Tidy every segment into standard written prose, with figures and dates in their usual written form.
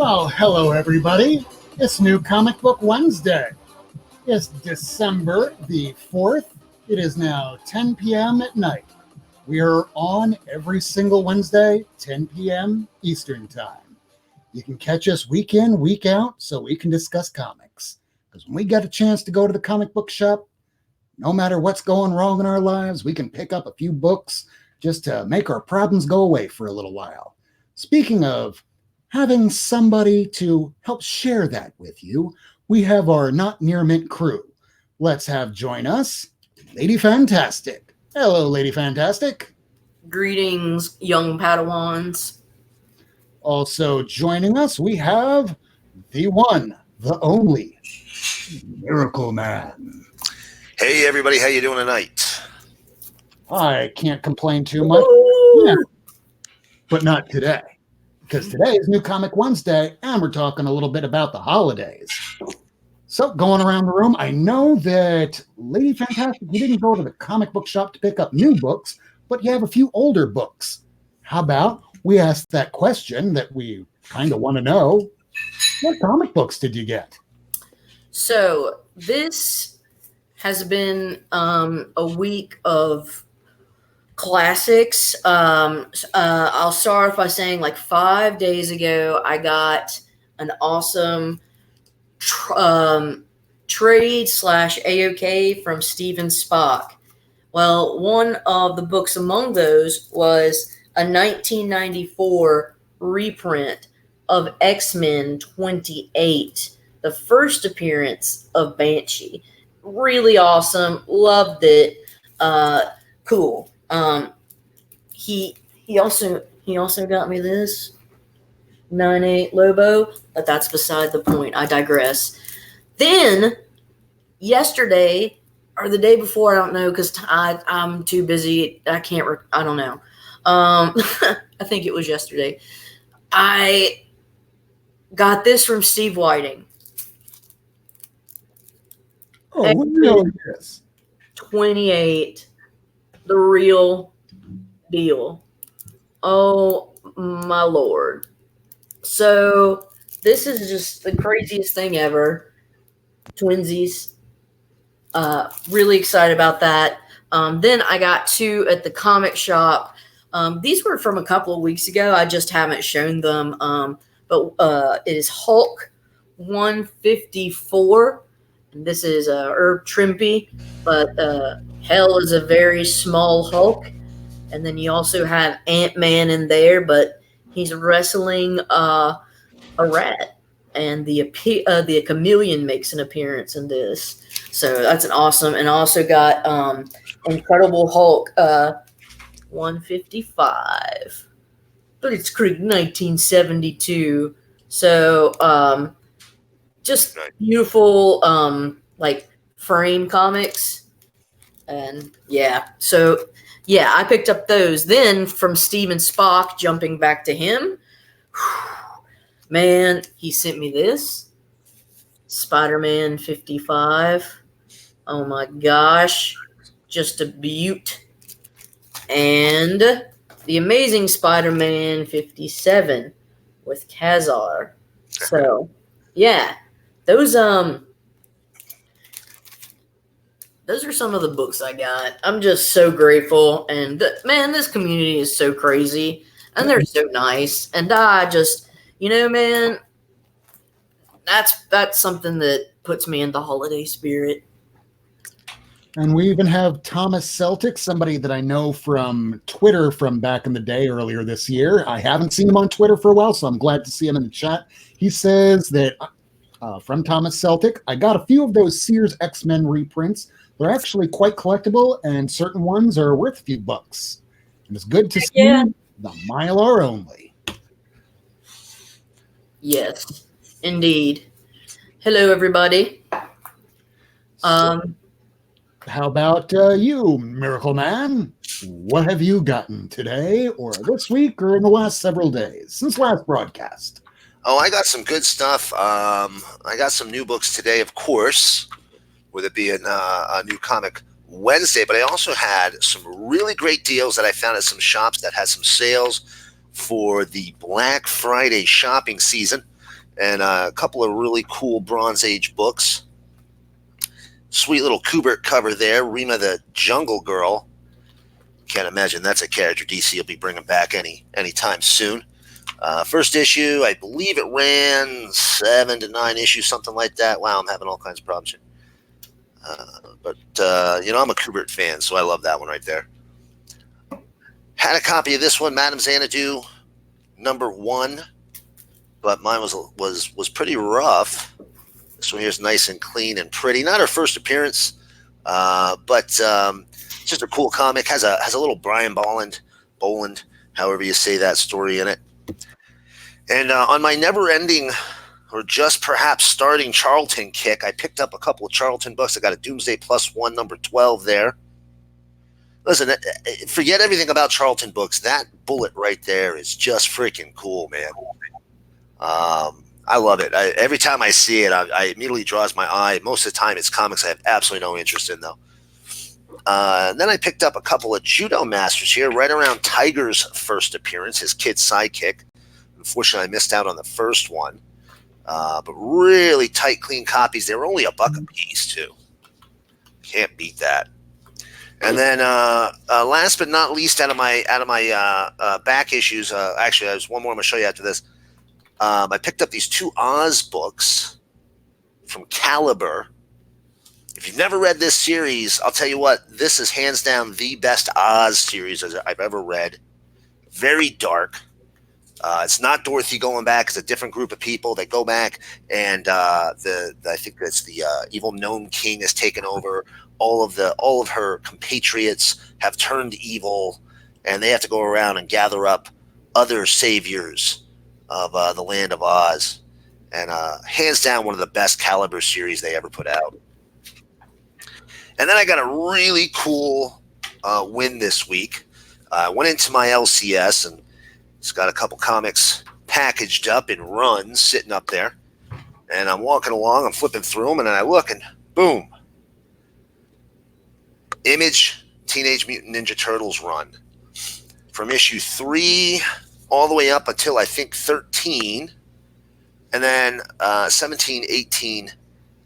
Well, hello everybody. It's New Comic Book Wednesday. It's December the 4th. It is now 10 p.m. at night. We are on every single Wednesday, 10 p.m. Eastern Time. You can catch us week in, week out, so we can discuss comics. Because when we get a chance to go to the comic book shop, no matter what's going wrong in our lives, we can pick up a few books just to make our problems go away for a little while. Speaking of having somebody to help share that with you, we have our Not Near Mint crew. Let's have join us, Lady Fantastic. Hello, Lady Fantastic. Greetings, young Padawans. Also joining us, we have the one, the only, Miracleman. Hey everybody, how you doing tonight? I can't complain too much, yeah, but not today. Because today is New Comic Wednesday, and we're talking a little bit about the holidays. So, going around the room, I know that Lady Fantastic, you didn't go to the comic book shop to pick up new books, but you have a few older books. How about we ask that question that we kind of want to know? What comic books did you get? So, this has been a week of classics. I'll start by saying, like 5 days ago, I got an awesome trade / AOK from Steven Spock. Well, one of the books among those was a 1994 reprint of X-Men 28, the first appearance of Banshee. Really awesome. Loved it. Cool. He also got me this 9/8 Lobo, but that's beside the point. I digress. Then yesterday or the day before, I don't know, because I'm too busy. I don't know. I think it was yesterday. I got this from Steve Whiting. Oh, what really is 28, the real deal. Oh my lord. So this is just the craziest thing ever. Twinsies. Really excited about that. Then I got two at the comic shop. These were from a couple of weeks ago. I just haven't shown them. But it is Hulk 154. This is Herb Trimpe, but Hell is a very small Hulk. And then you also have Ant-Man in there, but he's wrestling a rat. And the chameleon makes an appearance in this. So that's an awesome. And I also got Incredible Hulk 155. But it's 1972. So just beautiful like frame comics. And yeah, so yeah, I picked up those. Then from Steven Spock, jumping back to him, man, he sent me this Spider-Man 55. Oh my gosh, just a beaut. And the Amazing Spider-Man 57 with Kazar. So yeah, those are some of the books I got. I'm just so grateful, and man, this community is so crazy, and they're so nice, and I just, man, that's something that puts me in the holiday spirit. And we even have Thomas Celtic, somebody that I know from Twitter from back in the day, earlier this year. I haven't seen him on Twitter for a while, so I'm glad to see him in the chat. He says that, from Thomas Celtic, I got a few of those Sears X-Men reprints. They're actually quite collectible, and certain ones are worth a few bucks. And it's good to see the Mylar only. Yes, indeed. Hello, everybody. How about you, Miracle Man? What have you gotten today, or this week, or in the last several days, since last broadcast? Oh, I got some good stuff. I got some new books today, of course, with it being a new comic Wednesday, but I also had some really great deals that I found at some shops that had some sales for the Black Friday shopping season. and a couple of really cool Bronze Age books. Sweet little Kubert cover there. Rima the Jungle Girl. Can't imagine that's a character DC will be bringing back anytime soon. First issue, I believe it ran 7 to 9 issues, something like that. Wow, I'm having all kinds of problems here. But I'm a Kubert fan, so I love that one right there. Had a copy of this one, Madame Xanadu, #1, but mine was pretty rough. This one here's nice and clean and pretty. Not her first appearance, but it's just a cool comic. Has a little Brian Boland, however you say that story in it. And on my never-ending or just perhaps starting Charlton kick, I picked up a couple of Charlton books. I got a Doomsday +1, #12 there. Listen, forget everything about Charlton books. That bullet right there is just freaking cool, man. I love it. Every time I see it, I immediately draws my eye. Most of the time, it's comics I have absolutely no interest in, though. And then I picked up a couple of Judo Masters here, right around Tiger's first appearance, his kid sidekick. Unfortunately, I missed out on the first one. But really tight, clean copies. They were only $1 a piece, too. Can't beat that. And then, last but not least, out of my back issues, actually, there's one more I'm gonna show you after this. I picked up these 2 Oz books from Caliber. If you've never read this series, I'll tell you what, this is hands down the best Oz series I've ever read. Very dark. It's not Dorothy going back. It's a different group of people that go back, and I think that's the evil gnome king has taken over. All of her compatriots have turned evil, and they have to go around and gather up other saviors of the land of Oz. And hands down, one of the best Caliber series they ever put out. And then I got a really cool win this week. I went into my LCS, and it's got a couple comics packaged up in runs sitting up there. And I'm walking along, I'm flipping through them, and then I look, and boom. Image Teenage Mutant Ninja Turtles run. From issue 3 all the way up until, I think, 13. And then 17, 18,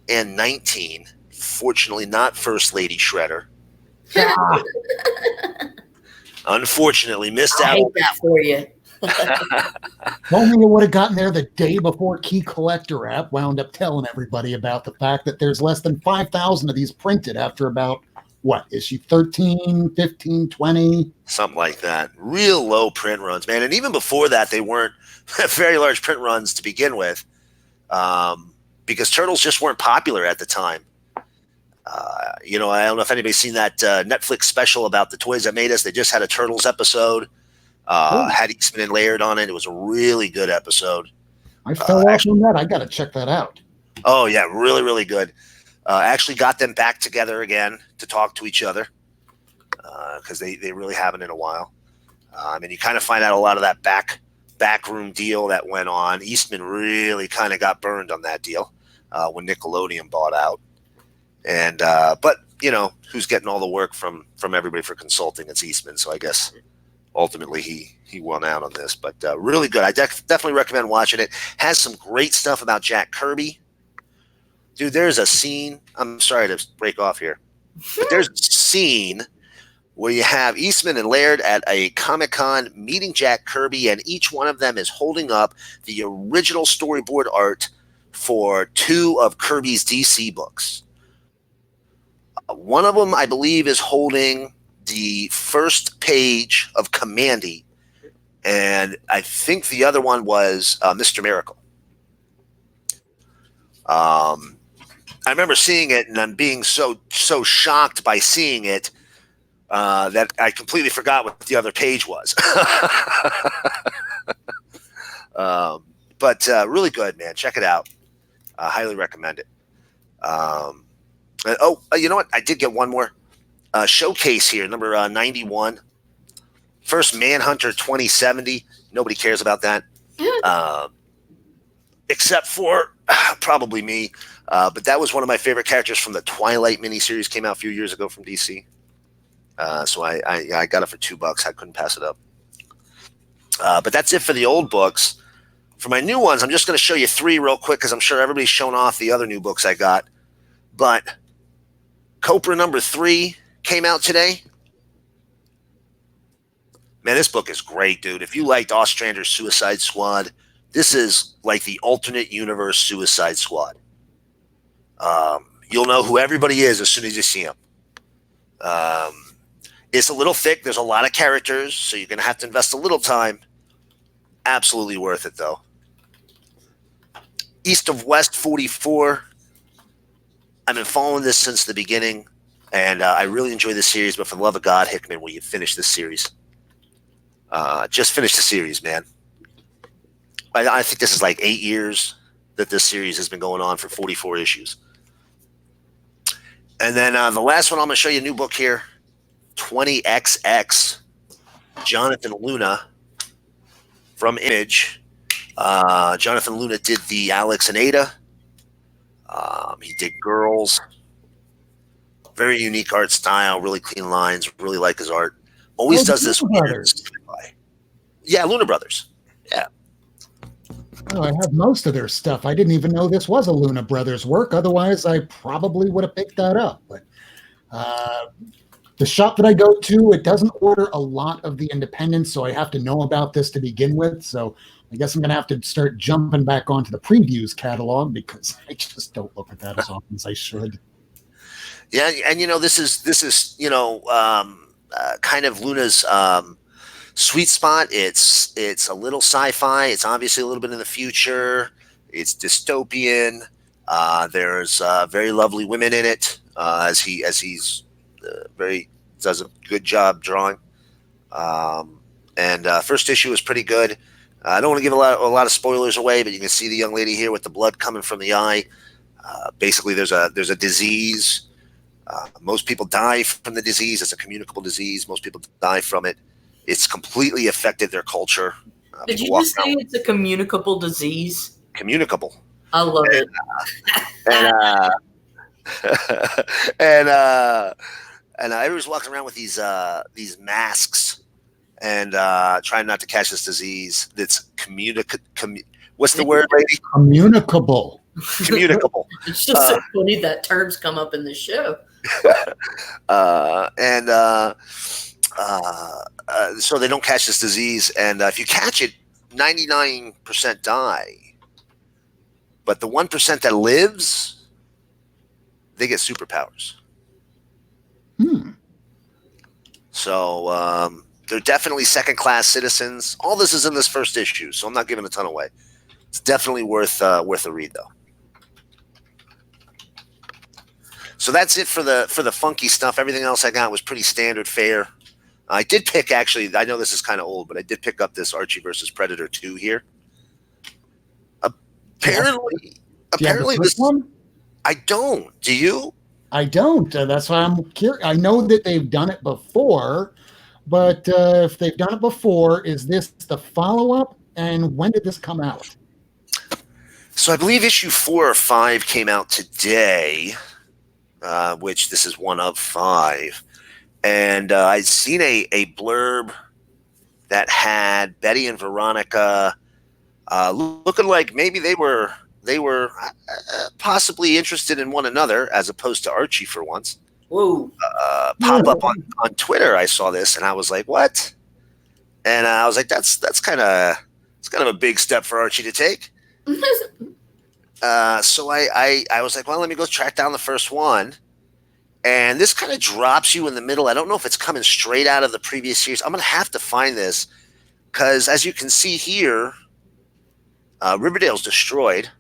and 19. Fortunately, not First Lady Shredder. Unfortunately, missed out. I hate that for you. Only it would have gotten there the day before Key Collector app wound up telling everybody about the fact that there's less than 5,000 of these printed after about, issue 13, 15, 20? Something like that. Real low print runs, man. And even before that, they weren't very large print runs to begin with, because Turtles just weren't popular at the time. I don't know if anybody's seen that Netflix special about the toys that made us. They just had a Turtles episode. Had Eastman and Laird on it. It was a really good episode. I fell off on that. I got to check that out. Oh, yeah. Really, really good. Actually got them back together again to talk to each other, because they really haven't in a while. And you kind of find out a lot of that backroom deal that went on. Eastman really kind of got burned on that deal when Nickelodeon bought out. And but who's getting all the work from everybody for consulting? It's Eastman. So I guess ultimately he won out on this. But really good. I definitely recommend watching it. Has some great stuff about Jack Kirby. Dude, there's a scene. I'm sorry to break off here, but there's a scene where you have Eastman and Laird at a Comic-Con meeting Jack Kirby, and each one of them is holding up the original storyboard art for 2 of Kirby's DC books. One of them, I believe, is holding the first page of Commandy, and I think the other one was Mr. Miracle. I remember seeing it, and I'm being so shocked by seeing it that I completely forgot what the other page was. But really good, man. Check it out. Highly recommend it. You know what? I did get one more showcase here, number 91. First Manhunter 2070. Nobody cares about that, except for probably me. But that was one of my favorite characters from the Twilight miniseries. Came out a few years ago from DC. So I got it for $2. I couldn't pass it up. But that's it for the old books. For my new ones, I'm just going to show you 3 real quick because I'm sure everybody's shown off the other new books I got. But Copra number 3 came out today. Man, this book is great, dude. If you liked Ostrander's Suicide Squad, this is like the alternate universe Suicide Squad. You'll know who everybody is as soon as you see them. It's a little thick. There's a lot of characters, so you're going to have to invest a little time. Absolutely worth it, though. East of West 44. I've been following this since the beginning, and I really enjoy this series, but for the love of God, Hickman, will you finish this series? Just finish the series, man. I think this is like 8 years that this series has been going on for 44 issues. And then the last one, I'm going to show you a new book here, 20XX, Jonathan Luna from Image. Jonathan Luna did the Alex and Ada. He did Girls. Very unique art style, really clean lines, really like his art. Always does this. Yeah, Luna Brothers. Yeah. Oh, I have most of their stuff. I didn't even know this was a Luna Brothers work. Otherwise, I probably would have picked that up. But the shop that I go to, it doesn't order a lot of the independents, so I have to know about this to begin with. So I guess I'm going to have to start jumping back onto the previews catalog because I just don't look at that as often as I should. Yeah, and this is kind of Luna's sweet spot. It's a little sci-fi. It's obviously a little bit in the future. It's dystopian. There's very lovely women in it. As he's does a good job drawing. And first issue was pretty good. I don't want to give a lot of spoilers away, but you can see the young lady here with the blood coming from the eye. Basically, there's a disease. Most people die from the disease. It's a communicable disease. Most people die from it. It's completely affected their culture. Did you just say it's a communicable disease? Communicable. I love it. And everyone's walking around with these masks and trying not to catch this disease. That's what's the word, lady? Communicable. Communicable. It's just so funny that terms come up in the show. So they don't catch this disease, and if you catch it, 99% die. But the 1% that lives, they get superpowers. So they're definitely second-class citizens. All this is in this first issue, so I'm not giving a ton away. It's definitely worth a read, though. So that's it for the funky stuff. Everything else I got was pretty standard fare. I did pick, actually, I know this is kind of old, but I did pick up this Archie versus Predator 2 here. Apparently this one? I don't. Do you? I don't. That's why I'm curious. I know that they've done it before, but if they've done it before, is this the follow-up? And when did this come out? So I believe issue 4 or 5 came out today, which this is one of 5. And I'd seen a blurb that had Betty and Veronica looking like maybe they were possibly interested in one another as opposed to Archie for once. Whoa! Pop up on Twitter. I saw this and I was like, "What?" And I was like, "That's kind of a big step for Archie to take." So I was like, "Well, let me go track down the first one." And this kind of drops you in the middle. I don't know if it's coming straight out of the previous series. I'm going to have to find this because, as you can see here, Riverdale's destroyed.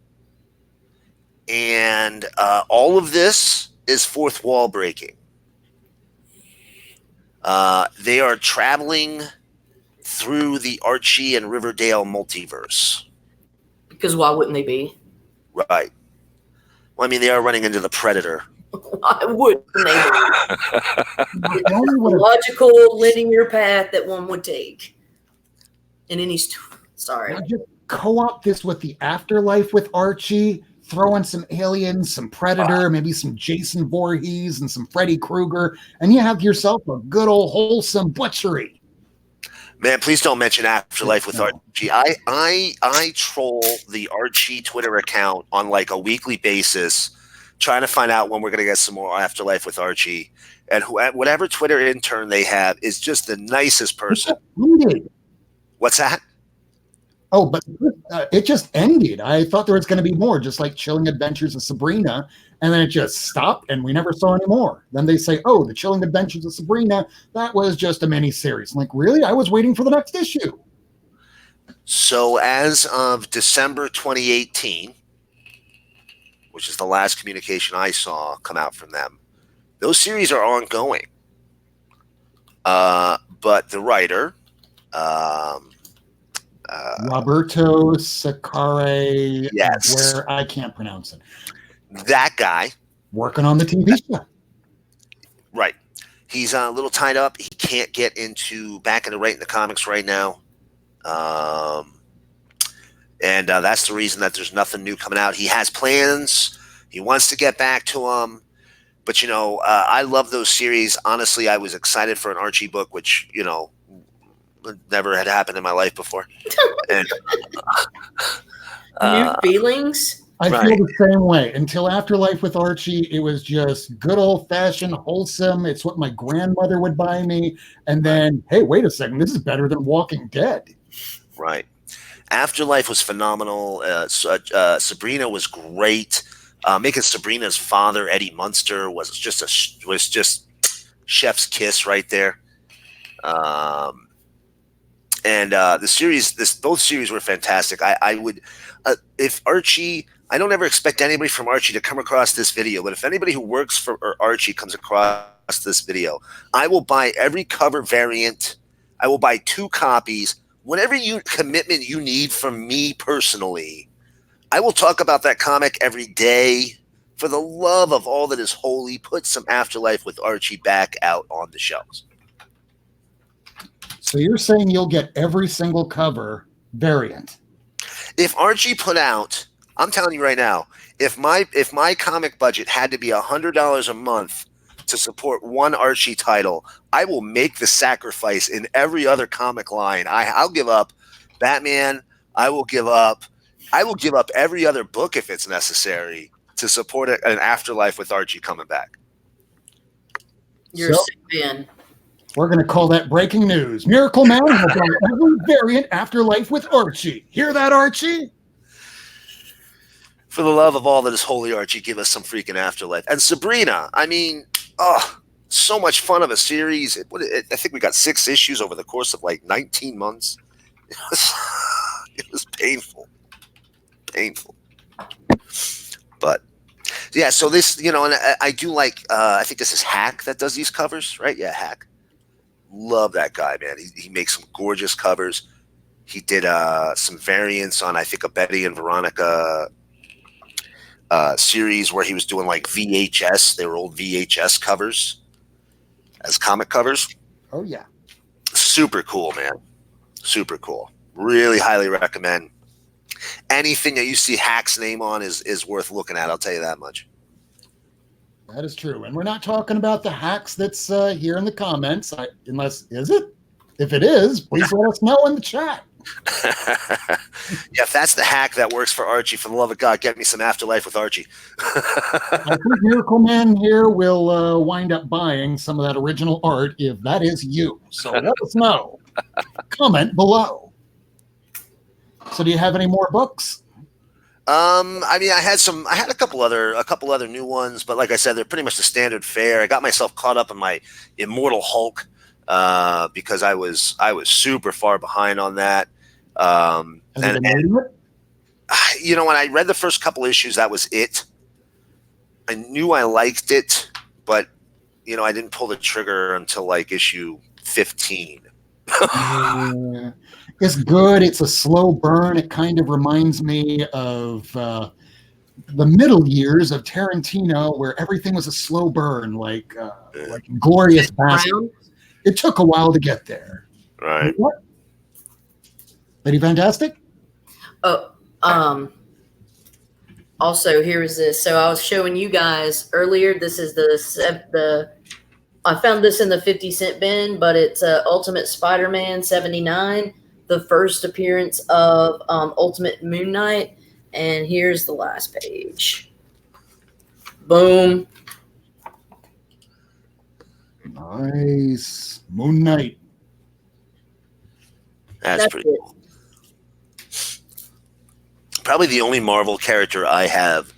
And all of this is fourth wall breaking. They are traveling through the Archie and Riverdale multiverse. Because why wouldn't they be? Right. Well, I mean, they are running into the Predator. Why wouldn't they be? The logical linear path that one would take. In any sorry. Just co-op this with the Afterlife with Archie, throw in some aliens, some Predator, maybe some Jason Voorhees and some Freddy Krueger, and you have yourself a good old wholesome butchery. Man, please don't mention Afterlife with No. Archie. I troll the Archie Twitter account on like a weekly basis, trying to find out when we're going to get some more Afterlife with Archie. And whatever Twitter intern they have is just the nicest person. What's that? Oh, but it just ended. I thought there was going to be more, just like Chilling Adventures of Sabrina, and then it just stopped, and we never saw any more. Then they say, "Oh, the Chilling Adventures of Sabrina, that was just a mini series." I'm like, really? I was waiting for the next issue. So as of December 2018, which is the last communication I saw come out from them, those series are ongoing. But the writer, Roberto Sakare, yes, where I can't pronounce it. That guy, working on the TV show. Right. He's a little tied up. He can't get back into writing the comics right now. And that's the reason that there's nothing new coming out. He has plans. He wants to get back to them. But, I love those series. Honestly, I was excited for an Archie book, which, never had happened in my life before. And, New feelings? I feel the same way. Until Afterlife with Archie, it was just good old-fashioned, wholesome. It's what my grandmother would buy me. And then, hey, wait a second, this is better than Walking Dead. Right. Afterlife was phenomenal. Sabrina was great. Making Sabrina's father, Eddie Munster, was just chef's kiss right there. And the series, both series were fantastic. I would, if Archie, I don't ever expect anybody from Archie to come across this video, but if anybody who works for Archie comes across this video, I will buy every cover variant. I will buy 2 copies. Whatever commitment you need from me personally, I will talk about that comic every day. For the love of all that is holy, put some Afterlife with Archie back out on the shelves. So you're saying you'll get every single cover variant? If Archie put out, I'm telling you right now, if my comic budget had to be $100 a month to support one Archie title, I will make the sacrifice in every other comic line. I'll give up Batman. I will give up every other book if it's necessary to support an Afterlife with Archie coming back. You're a sick man. We're going to call that breaking news. Miracleman will buy every variant Afterlife with Archie. Hear that, Archie? For the love of all that is holy, Archie, give us some freaking Afterlife. And Sabrina, I mean, so much fun of a series. I think we got 6 issues over the course of like 19 months. It was painful. But yeah, so this, and I do like, I think this is Hack that does these covers, right? Yeah, Hack. Love that guy, man. He makes some gorgeous covers. He did some variants on, I think, a Betty and Veronica series where he was doing like VHS. They were old VHS covers as comic covers. Oh, yeah. Super cool, man. Super cool. Really highly recommend. Anything that you see Hack's name on is worth looking at. I'll tell you that much. That is true. And we're not talking about the Hacks that's here in the comments. Is it? If it is, please let us know in the chat. Yeah, if that's the Hack that works for Archie, for the love of God, get me some Afterlife with Archie. I think Miracleman here will wind up buying some of that original art if that is you. So let us know. Comment below. So do you have any more books? I mean, I had a couple other new ones, but like I said, they're pretty much the standard fare. I got myself caught up in my Immortal Hulk because I was super far behind on that. And when I read the first couple issues, that was it. I knew I liked it, but I didn't pull the trigger until like issue 15. Yeah. It's good. It's a slow burn. It kind of reminds me of the middle years of Tarantino, where everything was a slow burn, like Glorious Bastards. It took a while to get there. Right. What? Lady Fantastic? Also, here is this. So I was showing you guys earlier. This is the I found this in the 50-cent bin, but it's Ultimate Spider-Man 79, the first appearance of Ultimate Moon Knight. And here's the last page. Boom. Nice. Moon Knight. That's pretty cool. Probably the only Marvel character I have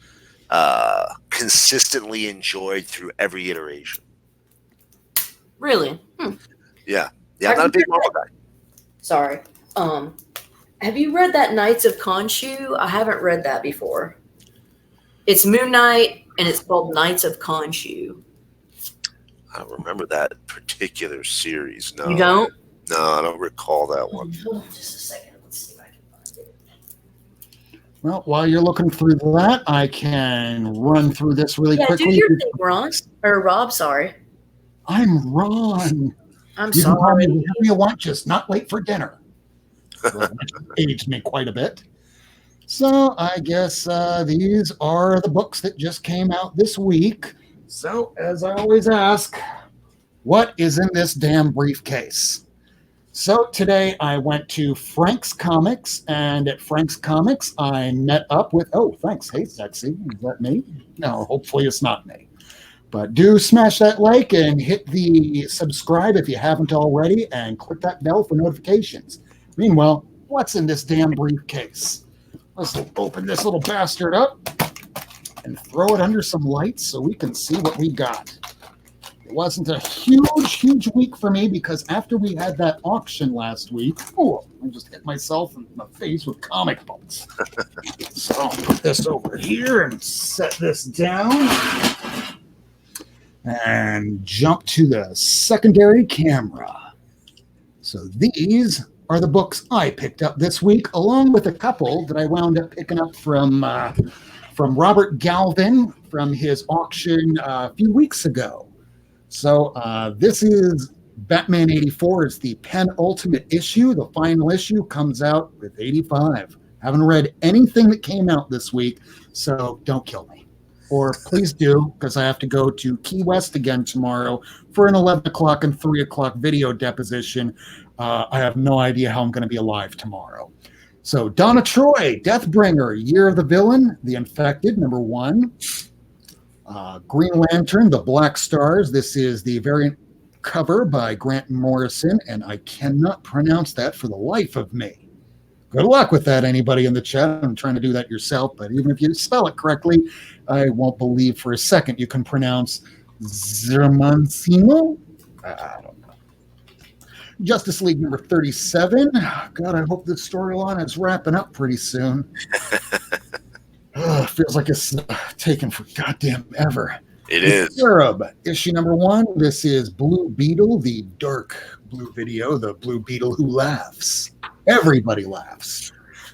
consistently enjoyed through every iteration. Really? Yeah. I'm not a big Marvel guy. Sorry. Have you read that Knights of Khonshu? I haven't read that before. It's Moon Knight, and it's called Knights of Khonshu. I don't remember that particular series. No. You don't? No, I don't recall that one. Hold on just a second. Let's see if I can find it. Well, while you're looking through that, I can run through this really quickly. Do your thing, Ron. Or Rob, sorry. I'm Ron. I'm You can call me sorry. whatever you want, just not late for dinner. Well, which aged me quite a bit. So I guess these are the books that just came out this week. So as I always ask, what is in this damn briefcase? So today I went to Frank's Comics, and at Frank's Comics I met up with, oh, thanks, hey, sexy, is that me? No, hopefully it's not me. But do smash that like and hit the subscribe if you haven't already, and click that bell for notifications. Meanwhile, what's in this damn briefcase? Let's open this little bastard up and throw it under some lights so we can see what we got. It wasn't a huge week for me because after we had that auction last week, I just hit myself in the face with comic books. So I'll put this over here and set this down and jump to the secondary camera. So these are the books I picked up this week, along with a couple that I wound up picking up from Robert Galvin from his auction a few weeks ago. So this is Batman 84. It's the penultimate issue. The final issue comes out with 85. Haven't read anything that came out this week, so don't kill me. Or please do, because I have to go to Key West again tomorrow for an 11 o'clock and 3 o'clock video deposition. I have no idea how I'm going to be alive tomorrow. So Donna Troy, Deathbringer, Year of the Villain, The Infected, #1. Green Lantern, The Black Stars. This is the variant cover by Grant Morrison, and I cannot pronounce that for the life of me. Good luck with that, anybody in the chat. I'm trying to do that yourself, but even if you spell it correctly, I won't believe for a second you can pronounce Zermancino. I don't know. Justice League #37. God, I hope this storyline is wrapping up pretty soon. Feels like it's taken for goddamn ever. It is. Arab, issue #1. This is Blue Beetle, the dark blue video, the Blue Beetle who laughs. Everybody laughs.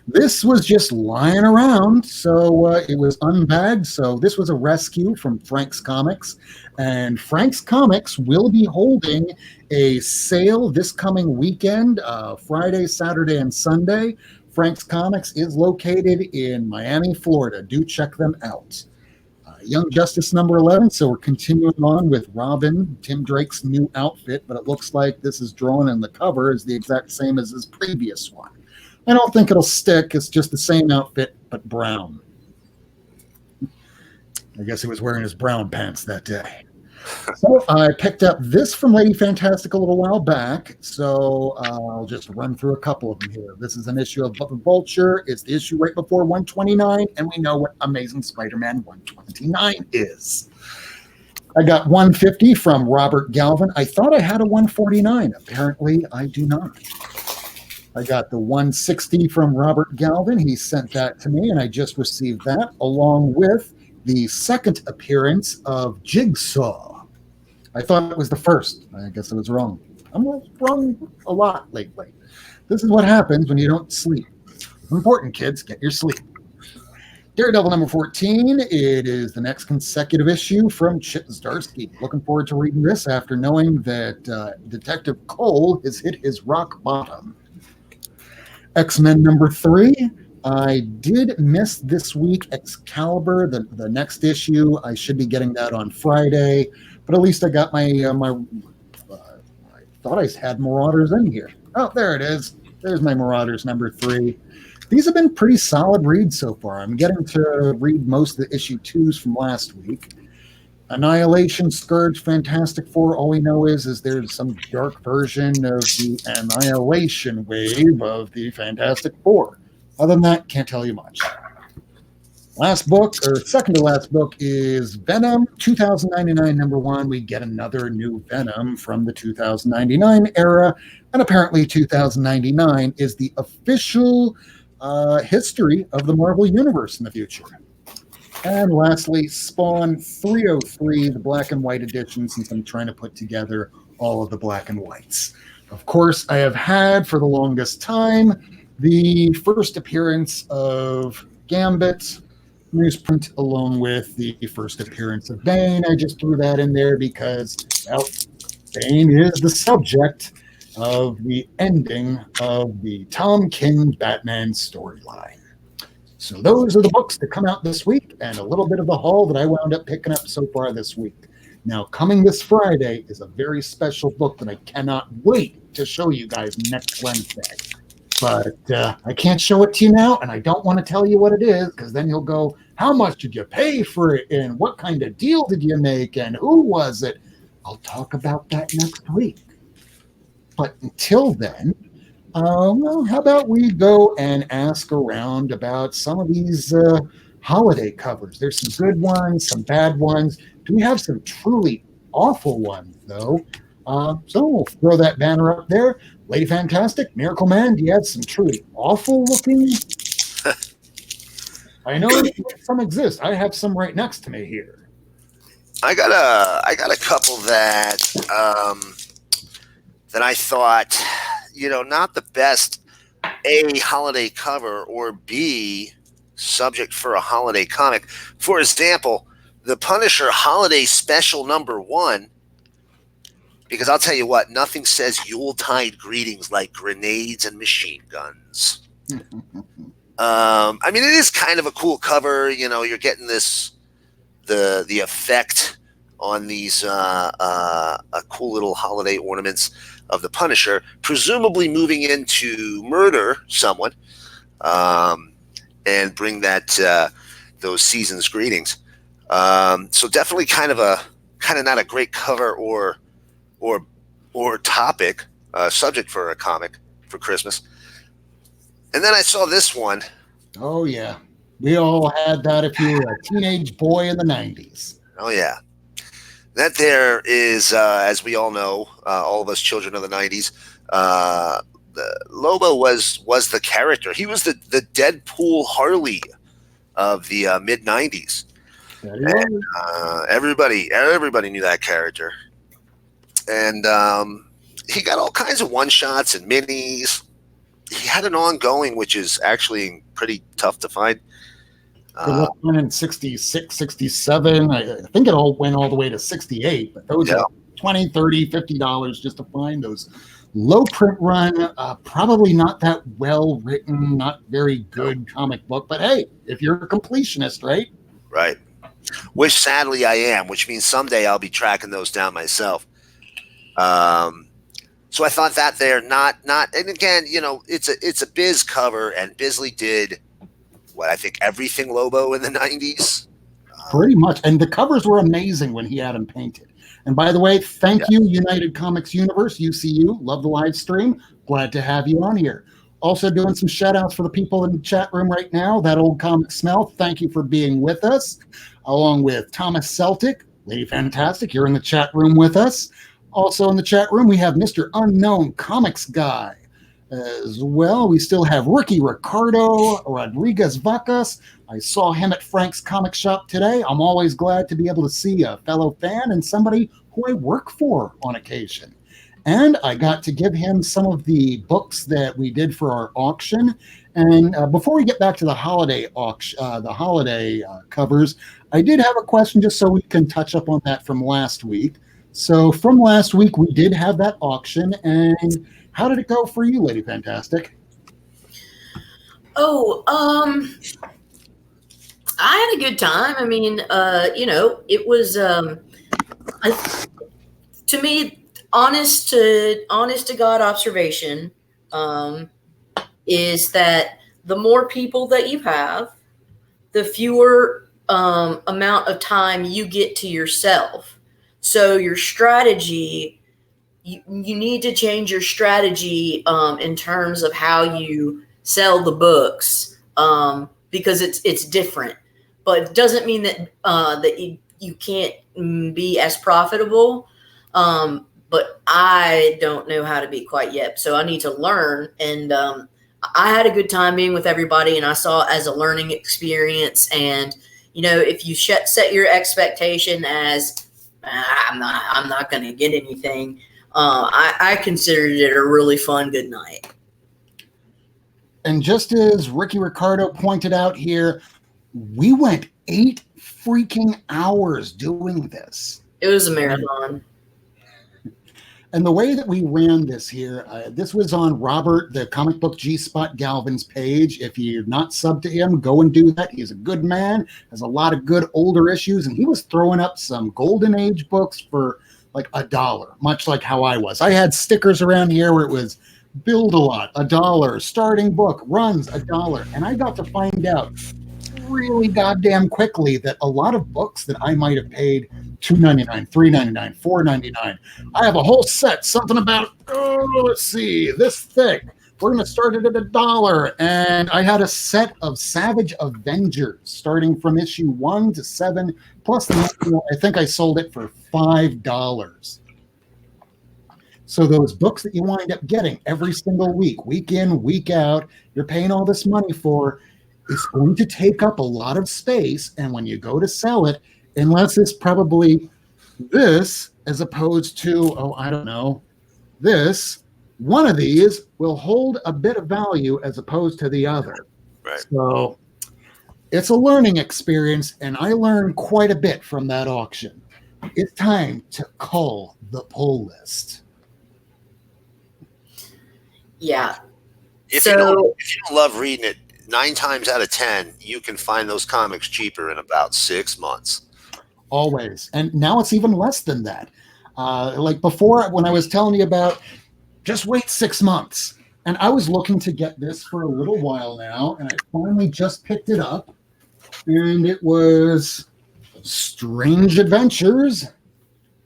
This was just lying around, so it was unbagged. So this was a rescue from Frank's Comics. And Frank's Comics will be holding a sale this coming weekend, Friday, Saturday, and Sunday. Frank's Comics is located in Miami, Florida. Do check them out. Young Justice #11. So we're continuing on with Robin, Tim Drake's new outfit, but it looks like this is drawn and the cover is the exact same as his previous one. I don't think it'll stick. It's just the same outfit, but brown. I guess he was wearing his brown pants that day. So I picked up this from Lady Fantastic a little while back, so I'll just run through a couple of them here. This is an issue of Vulture. It's the issue right before 129, and we know what Amazing Spider-Man 129 is. I got 150 from Robert Galvin. I thought I had a 149. Apparently, I do not. I got the 160 from Robert Galvin. He sent that to me, and I just received that, along with the second appearance of Jigsaw. I thought it was the first. I guess I was wrong. I'm wrong a lot lately. This is what happens when you don't sleep. Important, kids. Get your sleep. Daredevil #14. It is the next consecutive issue from Chip Zdarsky. Looking forward to reading this after knowing that Detective Cole has hit his rock bottom. X-Men #3. I did miss this week Excalibur, the next issue. I should be getting that on Friday. But at least I got I thought I had Marauders in here. Oh, there it is. There's my Marauders number 3. These have been pretty solid reads so far. I'm getting to read most of the issue 2s from last week. Annihilation, Scourge, Fantastic Four. All we know is there's some dark version of the Annihilation wave of the Fantastic Four. Other than that, can't tell you much. Last book, or second to last book, is Venom 2099 number 1. We get another new Venom from the 2099 era, and apparently 2099 is the official history of the Marvel Universe in the future. And lastly, Spawn 303, the black and white edition, since I'm trying to put together all of the black and whites. Of course, I have had for the longest time the first appearance of Gambit newsprint along with the first appearance of Bane. I just threw that in there because, well, Bane is the subject of the ending of the Tom King Batman storyline. So those are the books that come out this week and a little bit of the haul that I wound up picking up so far this week. Now, coming this Friday is a very special book that I cannot wait to show you guys next Wednesday. But I can't show it to you now, and I don't want to tell you what it is, because then you'll go, how much did you pay for it, and what kind of deal did you make, and who was it? I'll talk about that next week. But until then, well, how about we go and ask around about some of these holiday covers? There's some good ones, some bad ones. Do we have some truly awful ones, though? So we'll throw that banner up there. Lady Fantastic, Miracleman, do you have some truly awful looking? I know some exist. I have some right next to me here. I got a couple that that I thought, not the best A, holiday cover, or B, subject for a holiday comic. For example, the Punisher Holiday Special number 1, because I'll tell you what, nothing says Yuletide greetings like grenades and machine guns. I mean, it is kind of a cool cover. You're getting the effect on these cool little holiday ornaments of the Punisher, presumably moving in to murder someone, and bring that those season's greetings. So definitely kind of not a great cover or topic, subject for a comic for Christmas. And then I saw this one. Oh yeah, we all had that if you were a teenage boy in the 90s. Oh yeah. That there is, as we all know, all of us children of the 90s, Lobo was the character. He was the Deadpool Harley of the mid-90s. And, everybody knew that character. And he got all kinds of one-shots and minis. He had an ongoing, which is actually pretty tough to find. It went in 66, 67. I think it all went all the way to 68, but those are $20, $30, $50 just to find those. Low print run, probably not that well written, not very good comic book, but hey, if you're a completionist, right? Right. Which sadly I am, which means someday I'll be tracking those down myself. So I thought that there, not, and again, it's a Biz cover, and Bisley did what I think everything Lobo in the 90s. Pretty much. And the covers were amazing when he had them painted. And by the way, thank you, United Comics Universe, UCU. Love the live stream. Glad to have you on here. Also doing some shout outs for the people in the chat room right now. That old comic smell. Thank you for being with us. Along with Thomas Celtic, Lady Fantastic, you're in the chat room with us. Also in the chat room, we have Mr. Unknown Comics Guy. As well, we still have Ricky Ricardo Rodriguez Vacas. I saw him at Frank's Comic Shop today. I'm always glad to be able to see a fellow fan and somebody who I work for on occasion. And I got to give him some of the books that we did for our auction. And before we get back to the holiday auction, covers, I did have a question just so we can touch up on that from last week. So from last week, we did have that auction, and how did it go for you, Lady Fantastic? Oh, I had a good time. I mean, it was To me, honest to God observation, is that the more people that you have, the fewer amount of time you get to yourself. So your strategy, you need to change your strategy in terms of how you sell the books, because it's different. But it doesn't mean that that you can't be as profitable. But I don't know how to be quite yet, so I need to learn. And I had a good time being with everybody, and I saw it as a learning experience. And if you set your expectation as I'm not going to get anything, I considered it a really fun good night. And just as Ricky Ricardo pointed out here, we went 8 freaking hours doing this. It was a marathon. And the way that we ran this here, this was on Robert, the comic book G-Spot Galvin's page. If you're not subbed to him, go and do that. He's a good man, has a lot of good older issues, and he was throwing up some Golden Age books for like $1, much like how I was. I had stickers around here where it was Build a Lot, $1, starting book, runs, $1. And I got to find out really goddamn quickly that a lot of books that I might have paid $2.99, $3.99, $4.99. I have a whole set, something about, let's see, this thick. We're going to start it at $1. And I had a set of Savage Avengers starting from issue 1 to 7, plus I think I sold it for $5. So those books that you wind up getting every single week in, week out, you're paying all this money for, it's going to take up a lot of space. And when you go to sell it, unless it's probably this as opposed to, I don't know, this, one of these will hold a bit of value as opposed to the other. Right. So it's a learning experience, and I learned quite a bit from that auction. It's time to cull the pull list. Yeah. If you don't love reading it, 9 times out of 10, you can find those comics cheaper in about 6 months. Always. And now it's even less than that. Like before, when I was telling you about just wait 6 months, and I was looking to get this for a little while now, and I finally just picked it up, and it was Strange Adventures,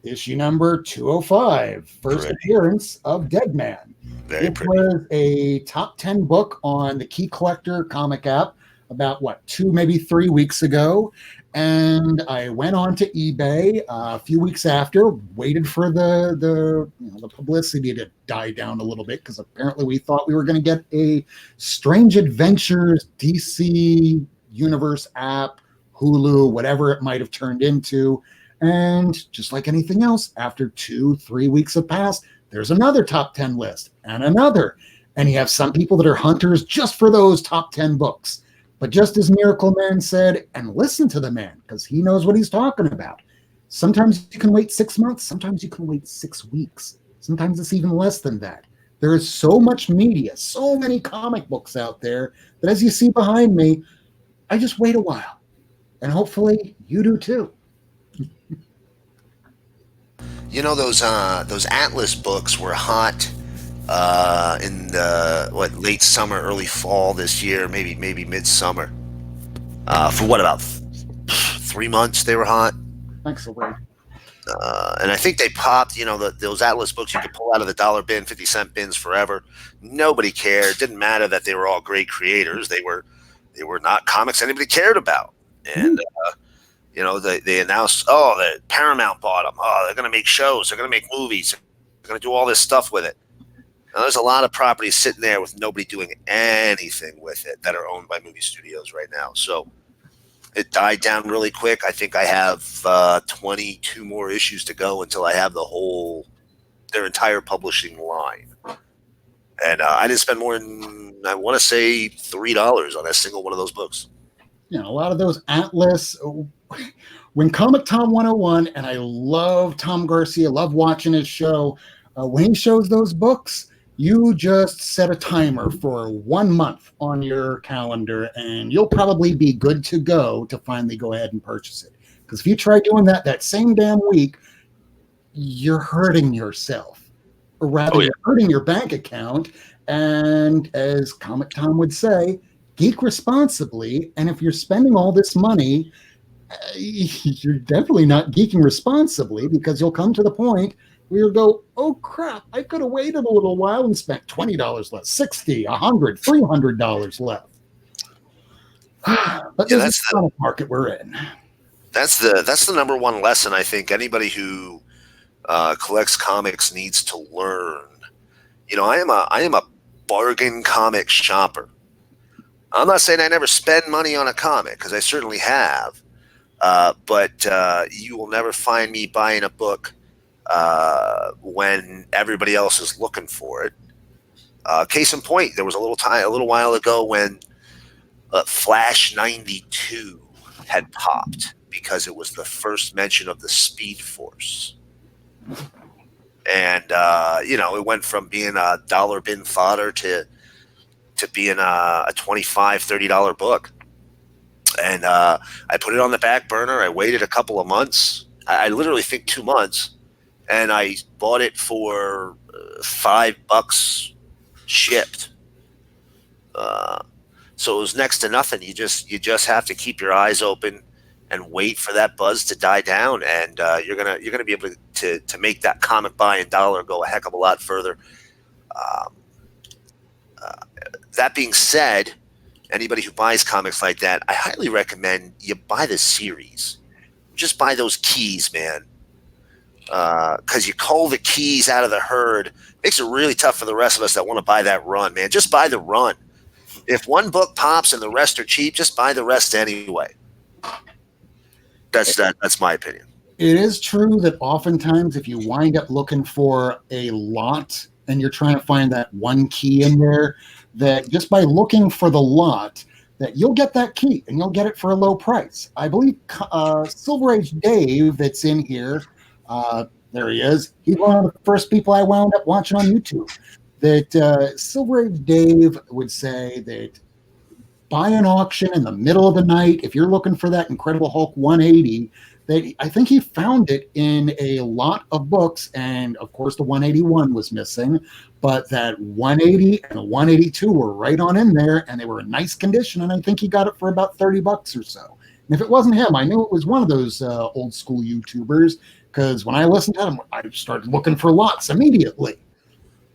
issue number 205, first appearance of Deadman. It was a top 10 book on the Key Collector comic app about 2, maybe 3 weeks ago. And I went on to eBay a few weeks after, waited for the publicity to die down a little bit, because apparently we thought we were going to get a Strange Adventures DC Universe app, Hulu, whatever it might have turned into. And just like anything else, after 2-3 weeks have passed, there's another top 10 list and another. And you have some people that are hunters just for those top 10 books. But just as Miracleman said, and listen to the man, because he knows what he's talking about. Sometimes you can wait 6 months. Sometimes you can wait 6 weeks. Sometimes it's even less than that. There is so much media, so many comic books out there that, as you see behind me, I just wait a while. And hopefully you do too. You know, those Atlas books were hot in the late summer, early fall this year, maybe midsummer. For about 3 months they were hot. Thanks a lot. And I think they popped. Those Atlas books you could pull out of the dollar bin, 50-cent bins forever. Nobody cared. It didn't matter that they were all great creators. They were not comics anybody cared about. And they announced, the Paramount bought them. They're going to make shows. They're going to make movies. They're going to do all this stuff with it. Now, there's a lot of properties sitting there with nobody doing anything with it that are owned by movie studios right now. So it died down really quick. I think I have 22 more issues to go until I have their entire publishing line. And I didn't spend more than, I want to say, $3 on a single one of those books. A lot of those Atlas, when Comic Tom 101, and I love Tom Garcia, love watching his show, when he shows those books, you just set a timer for 1 month on your calendar, and you'll probably be good to go to finally go ahead and purchase it. Because if you try doing that same damn week, you're hurting yourself. Or rather, Oh, yeah. you're hurting your bank account. And as Comic Tom would say, geek responsibly. And if you're spending all this money, you're definitely not geeking responsibly, because you'll come to the point where you'll go, oh crap, I could have waited a little while and spent $20 less, $60, $100, $300 left. But Yeah, this is the comic market we're in. That's the number one lesson I think anybody who collects comics needs to learn. You know, I am a bargain comic shopper. I'm not saying I never spend money on a comic, because I certainly have. But you will never find me buying a book when everybody else is looking for it. Case in point, there was a little while ago when Flash 92 had popped because it was the first mention of the Speed Force. And, it went from being a dollar bin fodder to being a $25, $30 book. And I put it on the back burner. I waited a couple of months. I literally think 2 months. And I bought it for $5 shipped. So it was next to nothing. You just have to keep your eyes open and wait for that buzz to die down, and you're gonna be able to make that comic buying dollar go a heck of a lot further. That being said, anybody who buys comics like that, I highly recommend you buy the series. Just buy those keys, man. Because you cull the keys out of the herd. Makes it really tough for the rest of us that want to buy that run, man. Just buy the run. If one book pops and the rest are cheap, just buy the rest anyway. That's my opinion. It is true that oftentimes if you wind up looking for a lot and you're trying to find that one key in there, that just by looking for the lot, that you'll get that key and you'll get it for a low price. I believe Silver Age Dave that's in here, there he is. He's one of the first people I wound up watching on YouTube. That Silver Age Dave would say that buy an auction in the middle of the night if you're looking for that Incredible Hulk 180. That I think he found it in a lot of books, and of course the 181 was missing, but that 180 and the 182 were right on in there, and they were in nice condition, and I think he got it for about $30 or so. And if it wasn't him, I knew it was one of those old school YouTubers, because when I listened to him, I started looking for lots immediately.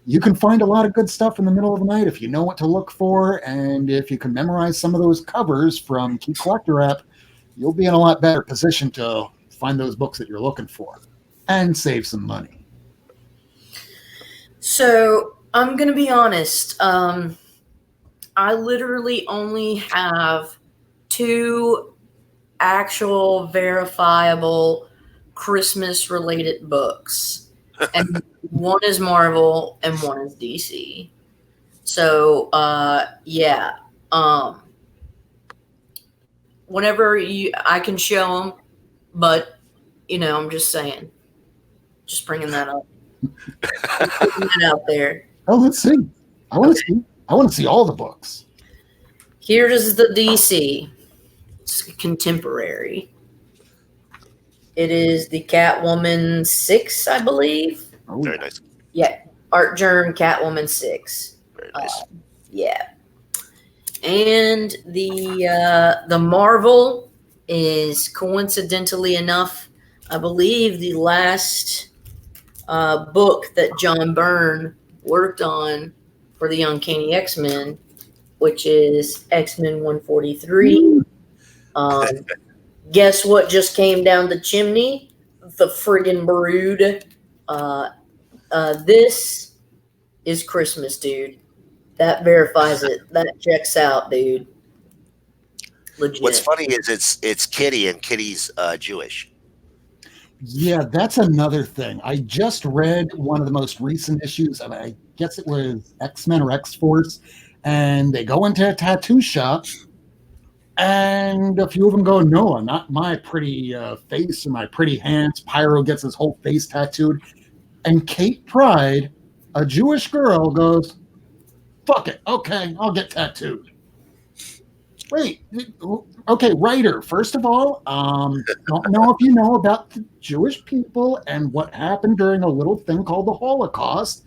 You can find a lot of good stuff in the middle of the night if you know what to look for, and if you can memorize some of those covers from Key Collector app, you'll be in a lot better position to find those books that you're looking for and save some money. So I'm going to be honest. I literally only have 2 actual verifiable Christmas related books. And one is Marvel and one is DC. So, yeah. Whenever I can show them, but, I'm just saying. Just bringing that up. Putting that out there. Oh, let's see. I want to see all the books. Here's the DC. It's contemporary. It is the Catwoman 6, I believe. Oh, Very nice. Yeah, Art Germ Catwoman 6. Very nice. Yeah. And the Marvel is, coincidentally enough, I believe the last book that John Byrne worked on for the Uncanny X-Men, which is X-Men 143. Guess what just came down the chimney? The friggin' Brood. This is Christmas, dude. That verifies it. That checks out, dude. Legit. What's funny is it's Kitty, and Kitty's Jewish. Yeah, that's another thing. I just read one of the most recent issues of, I guess it was X-Men or X-Force, and they go into a tattoo shop, and a few of them go, no, not my pretty face and my pretty hands. Pyro gets his whole face tattooed. And Kate Pride, a Jewish girl, goes, fuck it. Okay, I'll get tattooed. Wait, okay, writer. First of all, don't know if you know about the Jewish people and what happened during a little thing called the Holocaust.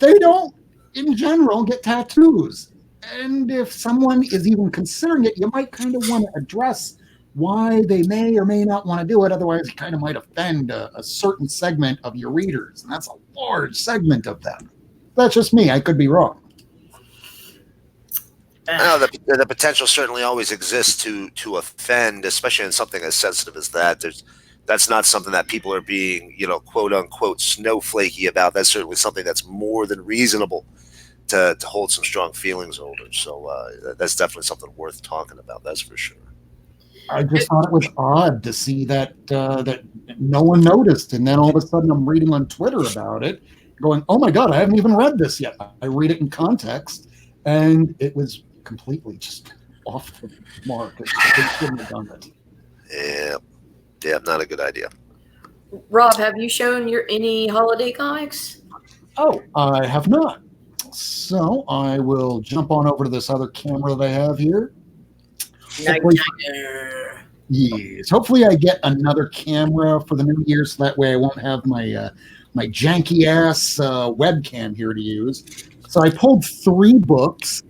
They don't, in general, get tattoos. And if someone is even considering it, you might kind of want to address why they may or may not want to do it. Otherwise, it kind of might offend a certain segment of your readers. And that's a large segment of them. That's just me. I could be wrong. No, the potential certainly always exists to offend, especially in something as sensitive as that. That's not something that people are being, quote unquote, snowflakey about. That's certainly something that's more than reasonable to hold some strong feelings over. So that's definitely something worth talking about. That's for sure. I just thought it was odd to see that that no one noticed, and then all of a sudden I'm reading on Twitter about it, going, "Oh my God, I haven't even read this yet." I read it in context, and it was completely just off the mark. They shouldn't have done it. Yeah, not a good idea. Rob, have you shown your any holiday comics? Oh, I have not. So I will jump on over to this other camera that I have here. Yes. Hopefully, I get another camera for the new year, so that way I won't have my janky ass webcam here to use. So I pulled 3 books.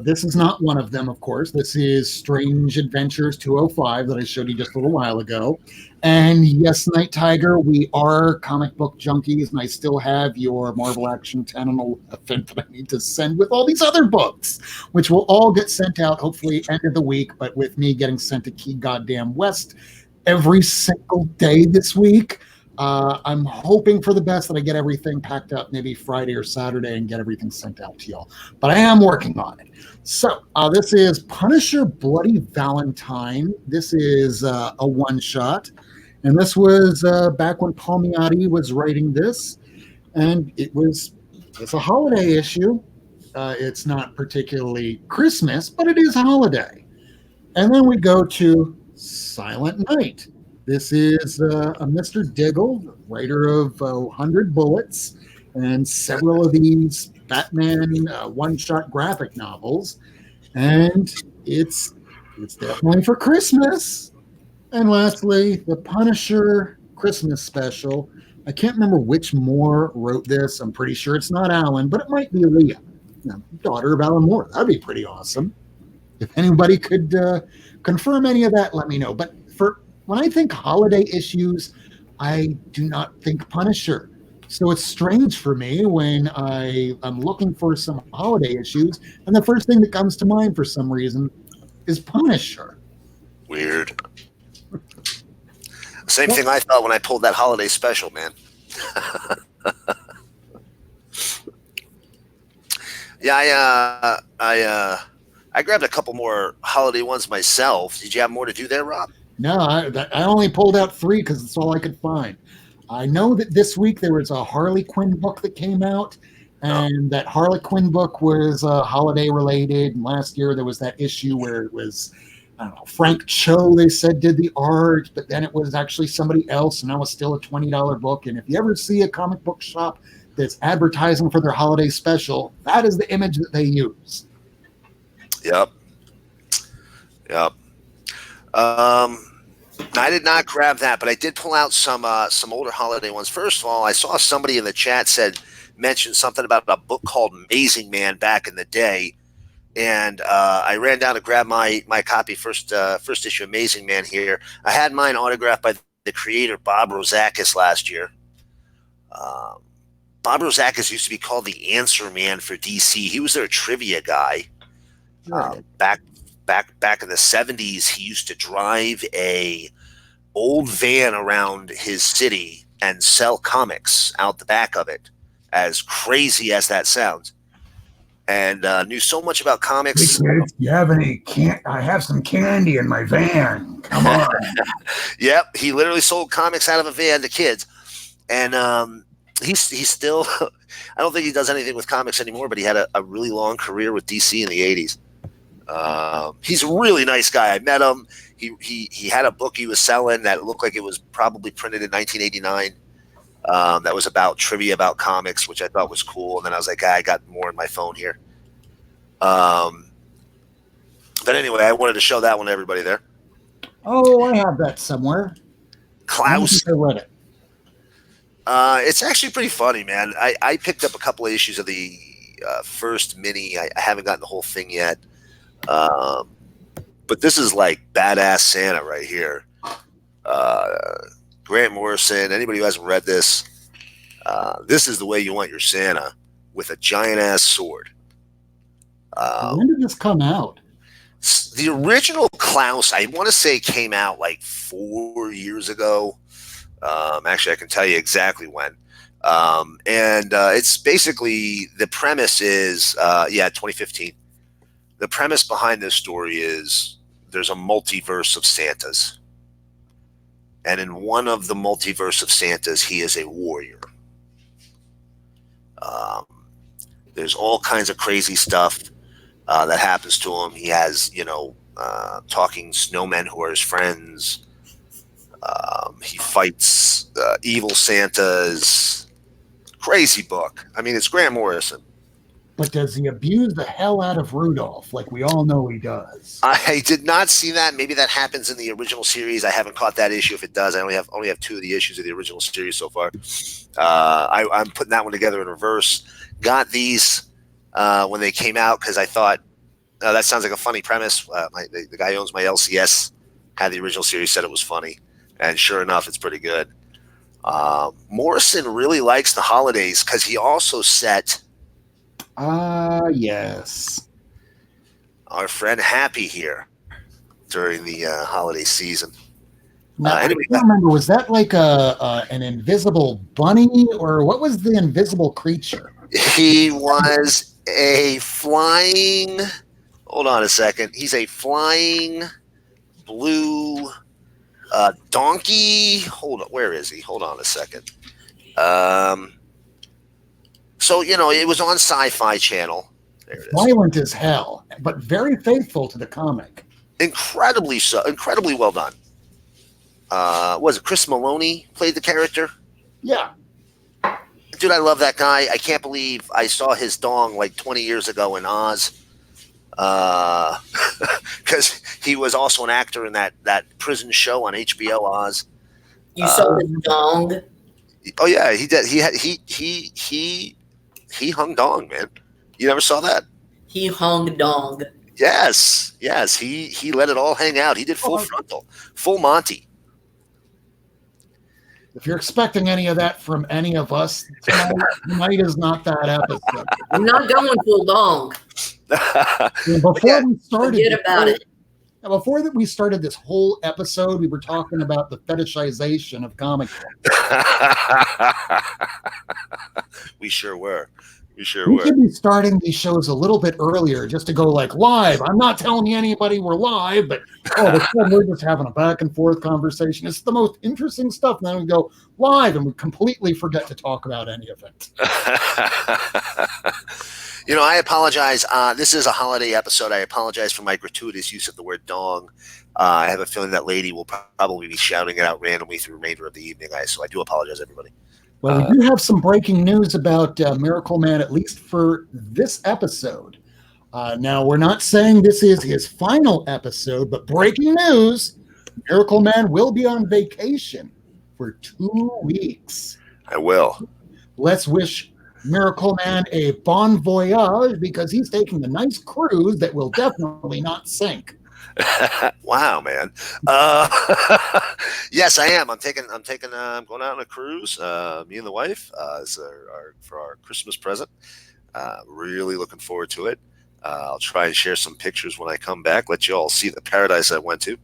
This is not one of them, of course. This is Strange Adventures 205 that I showed you just a little while ago. And yes, Night Tiger, we are comic book junkies, and I still have your Marvel Action 10 and 11 that I need to send with all these other books, which will all get sent out hopefully end of the week, but with me getting sent to Key Goddamn West every single day this week. I'm hoping for the best that I get everything packed up maybe Friday or Saturday and get everything sent out to y'all. But I am working on it. So this is Punisher Bloody Valentine. This is a one-shot. And this was back when Palmiotti was writing this. And it's a holiday issue. It's not particularly Christmas, but it is a holiday. And then we go to Silent Night. This is a Mr. Diggle, writer of 100 Bullets and several of these Batman one-shot graphic novels. And it's definitely for Christmas. And lastly, the Punisher Christmas special. I can't remember which Moore wrote this. I'm pretty sure it's not Alan, but it might be Leah, daughter of Alan Moore. That'd be pretty awesome. If anybody could confirm any of that, let me know. But when I think holiday issues, I do not think Punisher. So it's strange for me when I'm looking for some holiday issues, and the first thing that comes to mind for some reason is Punisher. Weird. Same thing I thought when I pulled that holiday special, man. Yeah, I grabbed a couple more holiday ones myself. Did you have more to do there, Rob? No, I only pulled out 3 because it's all I could find. I know that this week there was a Harley Quinn book that came out, and that Harley Quinn book was holiday related. And last year there was that issue where it was, I don't know, Frank Cho, they said, did the art, but then it was actually somebody else, and that was still a $20 book. And if you ever see a comic book shop that's advertising for their holiday special, that is the image that they use. Yep. I did not grab that, but I did pull out some older holiday ones. First of all, I saw somebody in the chat mentioned something about a book called Amazing Man back in the day, and I ran down to grab my copy, first issue Amazing Man here. I had mine autographed by the creator Bob Rozakis last year. Bob Rozakis used to be called the Answer Man for DC. He was their trivia guy. Back in the 70s, he used to drive a old van around his city and sell comics out the back of it, as crazy as that sounds. And knew so much about comics. Hey kids, you have any I have some candy in my van. Come on. Yep, he literally sold comics out of a van to kids. And he's still, I don't think he does anything with comics anymore, but he had a really long career with DC in the 80s. He's a really nice guy. I met him. He had a book he was selling that looked like it was probably printed in 1989. That was about trivia about comics, which I thought was cool. And then I was like, I got more in my phone here. But anyway, I wanted to show that one to everybody there. Oh, I have that somewhere. I don't Klaus. think I read it. It's actually pretty funny, man. I picked up a couple of issues of the first mini. I haven't gotten the whole thing yet. But this is like badass Santa right here. Grant Morrison, anybody who hasn't read this, this is the way you want your Santa, with a giant ass sword. When did this come out? The original Klaus, I want to say, came out like 4 years ago. Actually, I can tell you exactly when. And it's basically, the premise is, 2015. The premise behind this story is there's a multiverse of Santas. And in one of the multiverse of Santas, he is a warrior. There's all kinds of crazy stuff that happens to him. He has, talking snowmen who are his friends. He fights evil Santas. Crazy book. I mean, it's Grant Morrison. But does he abuse the hell out of Rudolph, like we all know he does? I did not see that. Maybe that happens in the original series. I haven't caught that issue. If it does, I only have 2 of the issues of the original series so far. I'm putting that one together in reverse. Got these when they came out because I thought that sounds like a funny premise. The guy who owns my LCS had the original series, said it was funny, and sure enough, it's pretty good. Morrison really likes the holidays because he also set. Yes. Our friend Happy here during the holiday season. Now, Anyway, I don't remember, was that like an invisible bunny, or what was the invisible creature? he was a flying. Hold on a second. He's a flying blue donkey. Hold on. Where is he? Hold on a second. So, it was on Sci-Fi Channel. There it is. Violent as hell, but very faithful to the comic. Incredibly so. Incredibly well done. Was it Chris Maloney played the character? Yeah. Dude, I love that guy. I can't believe I saw his dong like 20 years ago in Oz. Because he was also an actor in that prison show on HBO Oz. You saw his dong? Oh yeah, he did. He hung dong, man. You never saw that? He hung dong. Yes. He let it all hang out. He did full frontal, full Monty. If you're expecting any of that from any of us tonight is not that episode. I'm not going full dong. We started, forget about it. Before that, we started this whole episode, we were talking about the fetishization of comic books. We sure were. We should be starting these shows a little bit earlier, just to go like live. I'm not telling you anybody we're live, but we're just having a back and forth conversation. It's the most interesting stuff. And then we go live, and we completely forget to talk about any of it. I apologize. This is a holiday episode. I apologize for my gratuitous use of the word dong. I have a feeling that lady will probably be shouting it out randomly through the remainder of the evening, so I do apologize, everybody. Well, we do have some breaking news about Miracleman, at least for this episode. Now, we're not saying this is his final episode, but breaking news, Miracleman will be on vacation for 2 weeks. I will. Let's wish Miracleman a bon voyage, because he's taking a nice cruise that will definitely not sink. Wow, man. Yes, I am. I'm going out on a cruise. Me and the wife, for our Christmas present. Really looking forward to it. I'll try and share some pictures when I come back. Let you all see the paradise I went to.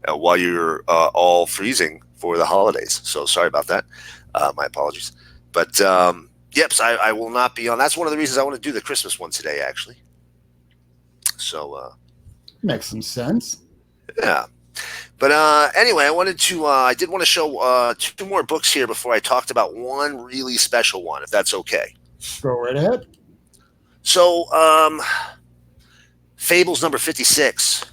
While you're all freezing for the holidays. So sorry about that. My apologies. But yep, so I will not be on. That's one of the reasons I want to do the Christmas one today, actually. So makes some sense. Yeah. But anyway, I did want to show 2 more books here before I talked about one really special one, if that's okay. Go right ahead. So, Fables number 56.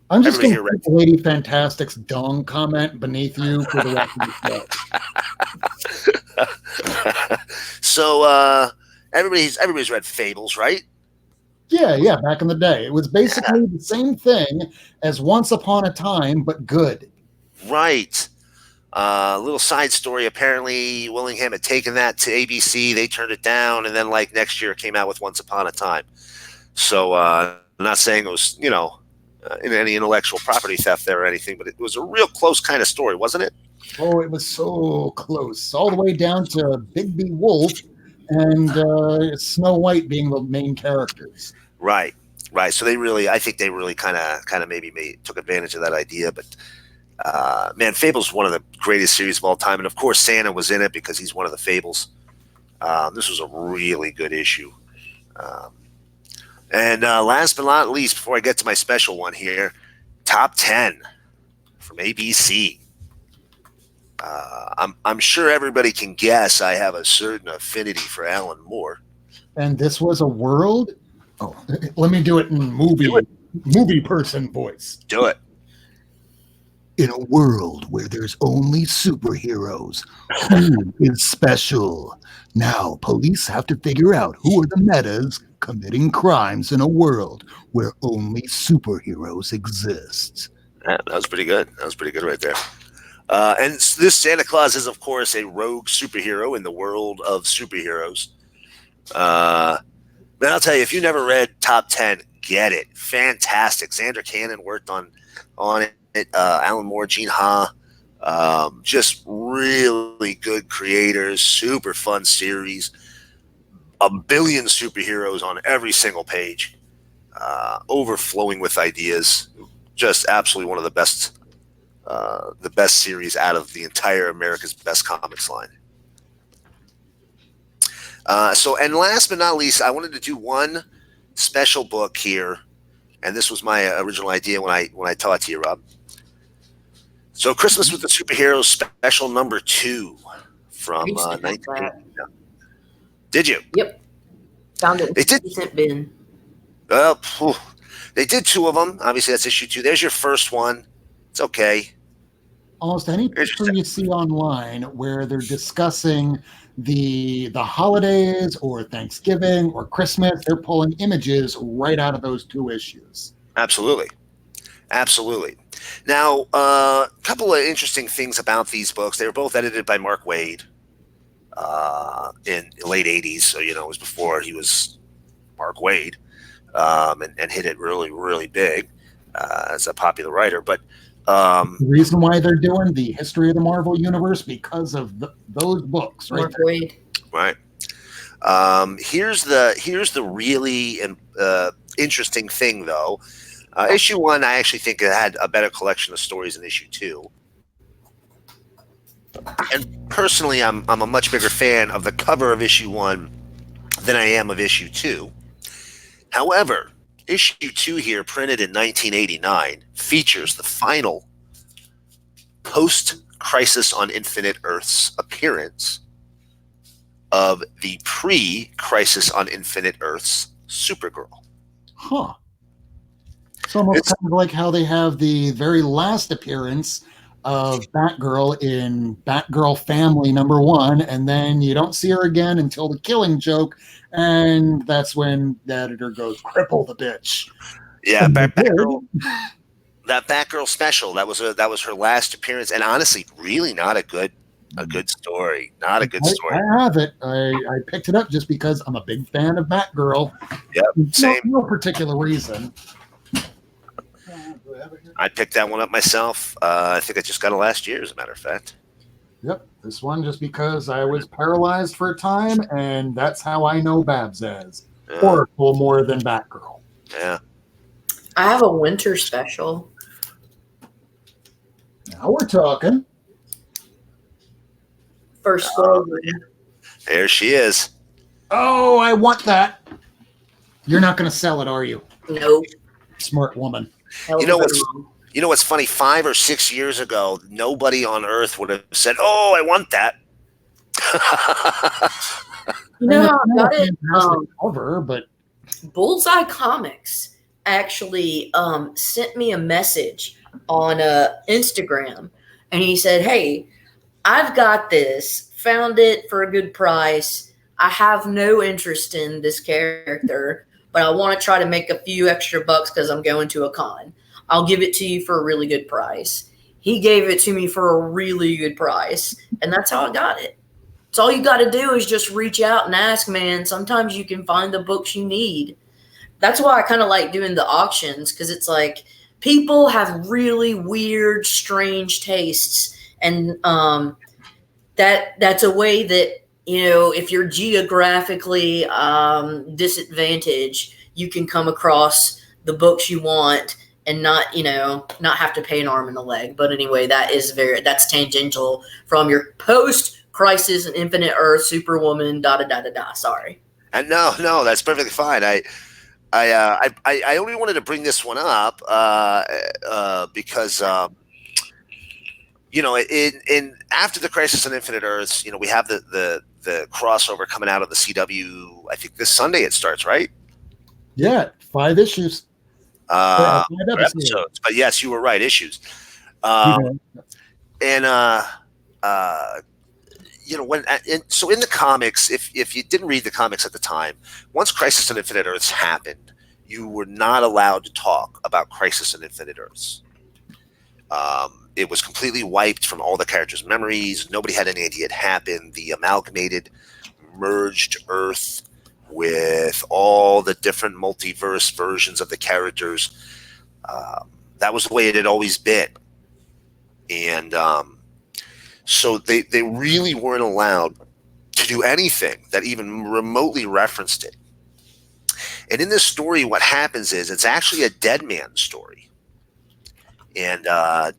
I'm just going to put Lady Fantastic's dong comment beneath you for the rest of the show. So, everybody's read Fables, right? Yeah, back in the day. It was basically the same thing as Once Upon a Time, but good. Right. Little side story. Apparently, Willingham had taken that to ABC. They turned it down, and then like next year, it came out with Once Upon a Time. So, I'm not saying it was, in any intellectual property theft there or anything, but it was a real close kind of story, wasn't it? Oh, it was so close, all the way down to Bigby Wolf and Snow White being the main characters. Right. So I think they really kind of maybe took advantage of that idea. But man, Fable's one of the greatest series of all time, and of course Santa was in it because he's one of the Fables. This was a really good issue. And last but not least, before I get to my special one here, top 10 from ABC. I'm sure everybody can guess I have a certain affinity for Alan Moore. And this was a world. Oh, let me do it in movie person voice. Do it. In a world where there's only superheroes, who is special? Now police have to figure out who are the metas committing crimes in a world where only superheroes exist. Yeah, that was pretty good. That was pretty good right there. And this Santa Claus is, of course, a rogue superhero in the world of superheroes. Man, I'll tell you, if you never read Top 10, get it. Fantastic. Xander Cannon worked on it. Alan Moore, Gene Ha. Just really good creators. Super fun series. A billion superheroes on every single page. Overflowing with ideas. Just absolutely one of the best series out of the entire America's Best Comics line. And last but not least, I wanted to do one special book here, and this was my original idea when I taught to you, Rob. So, Christmas with the Superheroes special number 2 from 1980. Did you? Yep. Found it in They did. decent bin. They did 2 of them. Obviously, that's issue 2. There's your first one. It's okay. Almost any picture you see online where they're discussing the holidays or Thanksgiving or Christmas, they're pulling images right out of those 2 issues. Absolutely. Now, a couple of interesting things about these books. They were both edited by Mark Waid in the late 80s. So, it was before he was Mark Waid and hit it really, really big as a popular writer. But the reason why they're doing the history of the Marvel Universe because of those books, right? Mark Waid. Right. Here's the really interesting thing, though. Issue 1, I actually think it had a better collection of stories than issue 2. And personally, I'm a much bigger fan of the cover of issue 1 than I am of issue 2. However, issue 2 here, printed in 1989, features the final post-Crisis on Infinite Earths appearance of the pre-Crisis on Infinite Earths Supergirl. Huh. It's almost kind of like how they have the very last appearance of Batgirl in Batgirl Family #1, and then you don't see her again until the Killing Joke, and that's when the editor goes, "Cripple the bitch." Yeah, Batgirl. That Batgirl special, that was her last appearance, and honestly, really not a good story. Not a good story. I have it. I picked it up just because I'm a big fan of Batgirl. Yep, same. No particular reason. I picked that one up myself. I think I just got it last year, as a matter of fact. Yep, this one just because I was paralyzed for a time, and that's how I know Babs as. Oracle more than Batgirl. Yeah. I have a winter special. Now we're talking. First Girl. There she is. Oh, I want that. You're not going to sell it, are you? Nope. Smart woman. You know what's funny? 5 or 6 years ago, nobody on Earth would have said, "Oh, I want that." You know how I got it? Cover, but Bullseye Comics actually sent me a message on Instagram, and he said, "Hey, I've got this. Found it for a good price. I have no interest in this character, but I want to try to make a few extra bucks because I'm going to a con. I'll give it to you for a really good price. He gave it to me for a really good price, and that's how I got it. So all you got to do is just reach out and ask, man. Sometimes you can find the books you need. That's why I kind of like doing the auctions, because it's like people have really weird, strange tastes, and that's a way that, if you're geographically disadvantaged, you can come across the books you want and not have to pay an arm and a leg. But anyway, that's tangential from your post Crisis and Infinite Earth Superwoman Sorry. And no, that's perfectly fine. I only wanted to bring this one up because in after the Crisis on Infinite Earths, we have the crossover coming out of the CW. I think this Sunday it starts, right? Yeah, 5 issues. 5 episodes. But yes, you were right, issues. And so in the comics, if you didn't read the comics at the time, once Crisis on Infinite Earths happened, you were not allowed to talk about Crisis on Infinite Earths. It was completely wiped from all the characters' memories. Nobody had any idea it happened. The amalgamated, merged Earth with all the different multiverse versions of the characters. That was the way it had always been. And so they really weren't allowed to do anything that even remotely referenced it. And in this story, what happens is it's actually a dead man story. And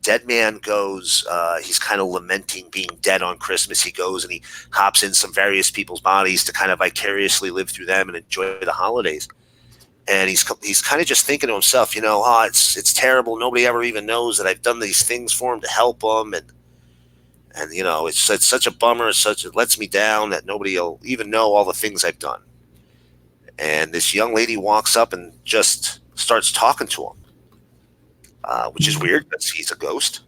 Dead Man goes, he's kind of lamenting being dead on Christmas. He goes and he hops in some various people's bodies to kind of vicariously live through them and enjoy the holidays. And he's kind of just thinking to himself, it's terrible. Nobody ever even knows that I've done these things for him to help them. And it's such a bummer. It lets me down that nobody will even know all the things I've done. And this young lady walks up and just starts talking to him. Which is weird because he's a ghost,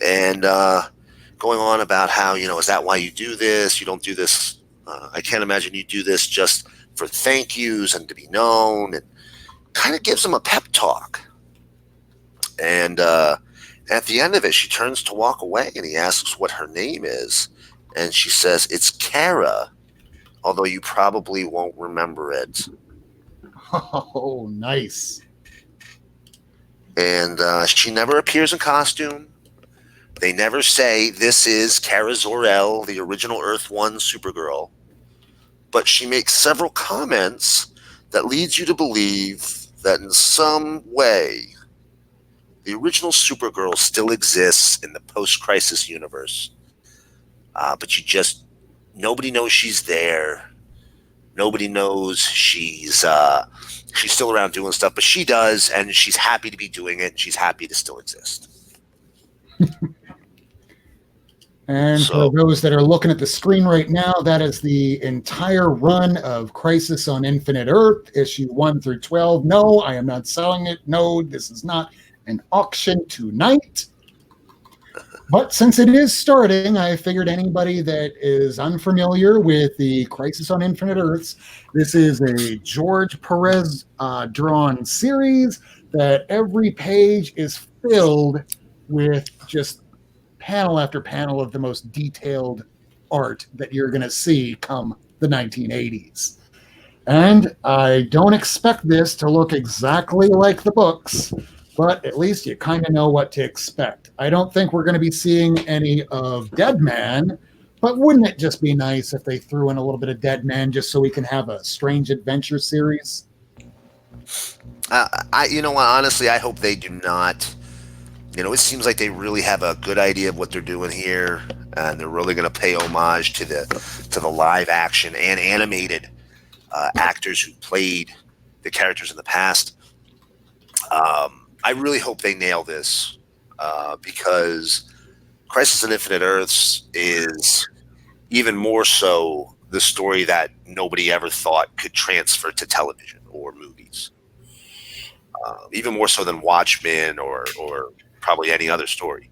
and going on about how, is that why you do this? You don't do this. I can't imagine you do this just for thank yous and to be known, and kind of gives him a pep talk. And at the end of it, she turns to walk away, and he asks what her name is, and she says, "It's Kara, although you probably won't remember it." Oh, nice. And she never appears in costume. They never say this is Kara Zor-El, the original Earth 1 Supergirl. But she makes several comments that leads you to believe that in some way the original Supergirl still exists in the post-crisis universe. But nobody knows she's there. Nobody knows she's still around doing stuff, but she does, and she's happy to be doing it, and she's happy to still exist. And for those that are looking at the screen right now, that is the entire run of Crisis on Infinite Earth, issue 1 through 12. No, I am not selling it. No, this is not an auction tonight. But since it is starting, I figured anybody that is unfamiliar with the Crisis on Infinite Earths, this is a George Perez drawn series that every page is filled with just panel after panel of the most detailed art that you're going to see come the 1980s. And I don't expect this to look exactly like the books, but at least you kind of know what to expect. I don't think we're going to be seeing any of Dead Man, but wouldn't it just be nice if they threw in a little bit of Dead Man just so we can have a Strange Adventure series? Honestly, I hope they do not. It seems like they really have a good idea of what they're doing here, and they're really going to pay homage to the live action and animated actors who played the characters in the past. I really hope they nail this because Crisis on Infinite Earths is even more so the story that nobody ever thought could transfer to television or movies. Even more so than Watchmen or probably any other story.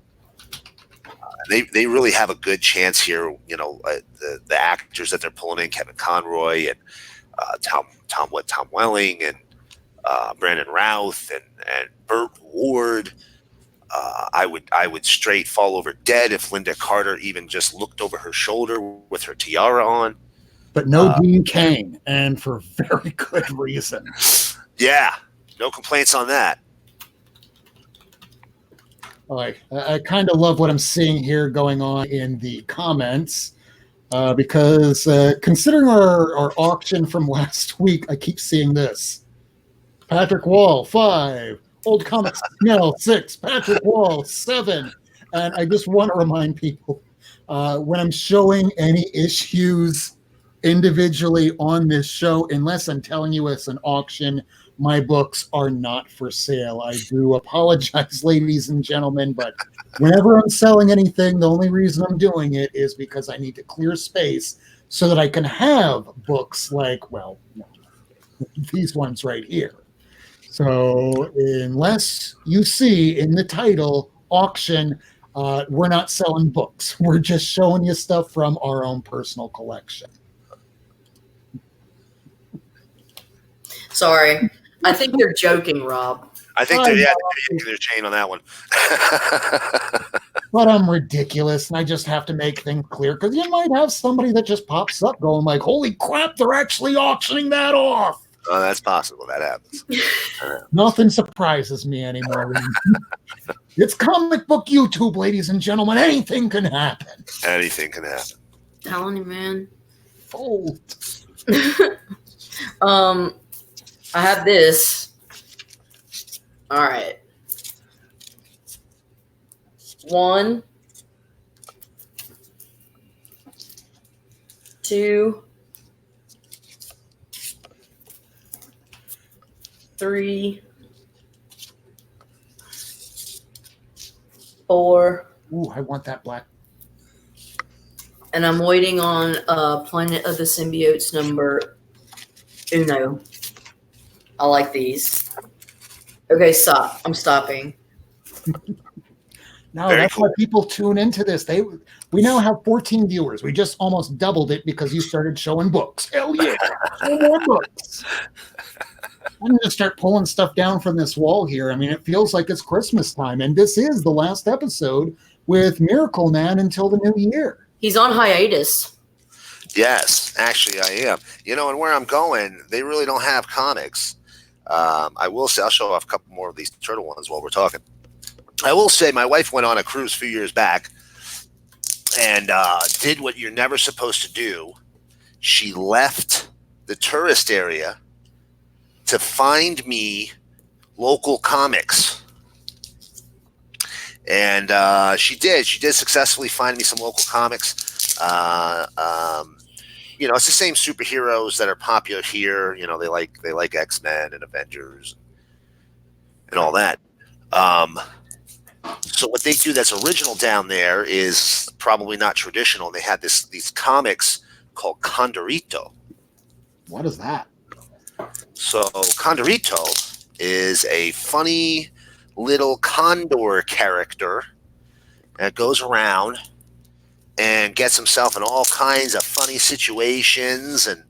They really have a good chance here. The actors that they're pulling in, Kevin Conroy and Tom Welling and Brandon Routh and Burt Ward. I would straight fall over dead if Linda Carter even just looked over her shoulder with her tiara on. But no Dean Cain, and for very good reason. Yeah, no complaints on that. I kind of love what I'm seeing here going on in the comments because considering our auction from last week, I keep seeing this. Patrick Wall, 5. Old Comics Snell, 6. Patrick Wall, 7. And I just want to remind people, when I'm showing any issues individually on this show, unless I'm telling you it's an auction, my books are not for sale. I do apologize, ladies and gentlemen, but whenever I'm selling anything, the only reason I'm doing it is because I need to clear space so that I can have books like, well, these ones right here. So unless you see in the title auction, we're not selling books. We're just showing you stuff from our own personal collection. Sorry. I think they're joking, Rob. I think they're their chain on that one. But I'm ridiculous, and I just have to make things clear because you might have somebody that just pops up going like, holy crap, they're actually auctioning that off. Oh, that's possible. That happens. Nothing surprises me anymore. It's comic book YouTube, ladies and gentlemen. Anything can happen. Anything can happen. Telling you, man. Fold. I have this. All right. 1, 2, 3, 4. Ooh, I want that black. And I'm waiting on Planet of the Symbiotes number 1. I like these. Okay, stop. I'm stopping. No, Very that's cool. why people tune into this. We now have 14 viewers. We just almost doubled it because you started showing books. Hell yeah. Show more books. I'm going to start pulling stuff down from this wall here. I mean, it feels like it's Christmas time, and this is the last episode with Miracleman until the new year. He's on hiatus. Yes, actually, I am. And where I'm going, they really don't have comics. I will say, I'll show off a couple more of these turtle ones while we're talking. I will say my wife went on a cruise a few years back and did what you're never supposed to do. She left the tourist area to find me local comics. And she did. She did successfully find me some local comics. It's the same superheroes that are popular here. They like X-Men and Avengers and all that. So what they do that's original down there is probably not traditional. They had these comics called Condorito. What is that? So Condorito is a funny little condor character that goes around and gets himself in all kinds of funny situations and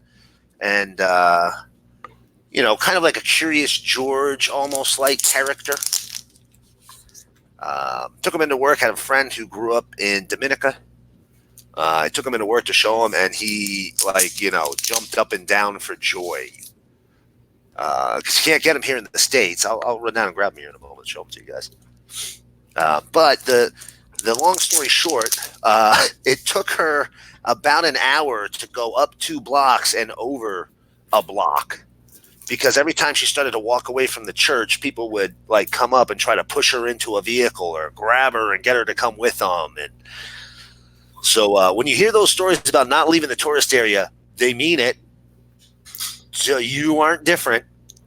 kind of like a Curious George almost like character. Took him into work. Had a friend who grew up in Dominica. I took him into work to show him, and he jumped up and down for joy. Because you can't get him here in the States. I'll run down and grab him here in a moment and show him to you guys. But the long story short, it took her about an hour to go up 2 blocks and over a block. Because every time she started to walk away from the church, people would come up and try to push her into a vehicle or grab her and get her to come with them. And so when you hear those stories about not leaving the tourist area, they mean it. So you aren't different.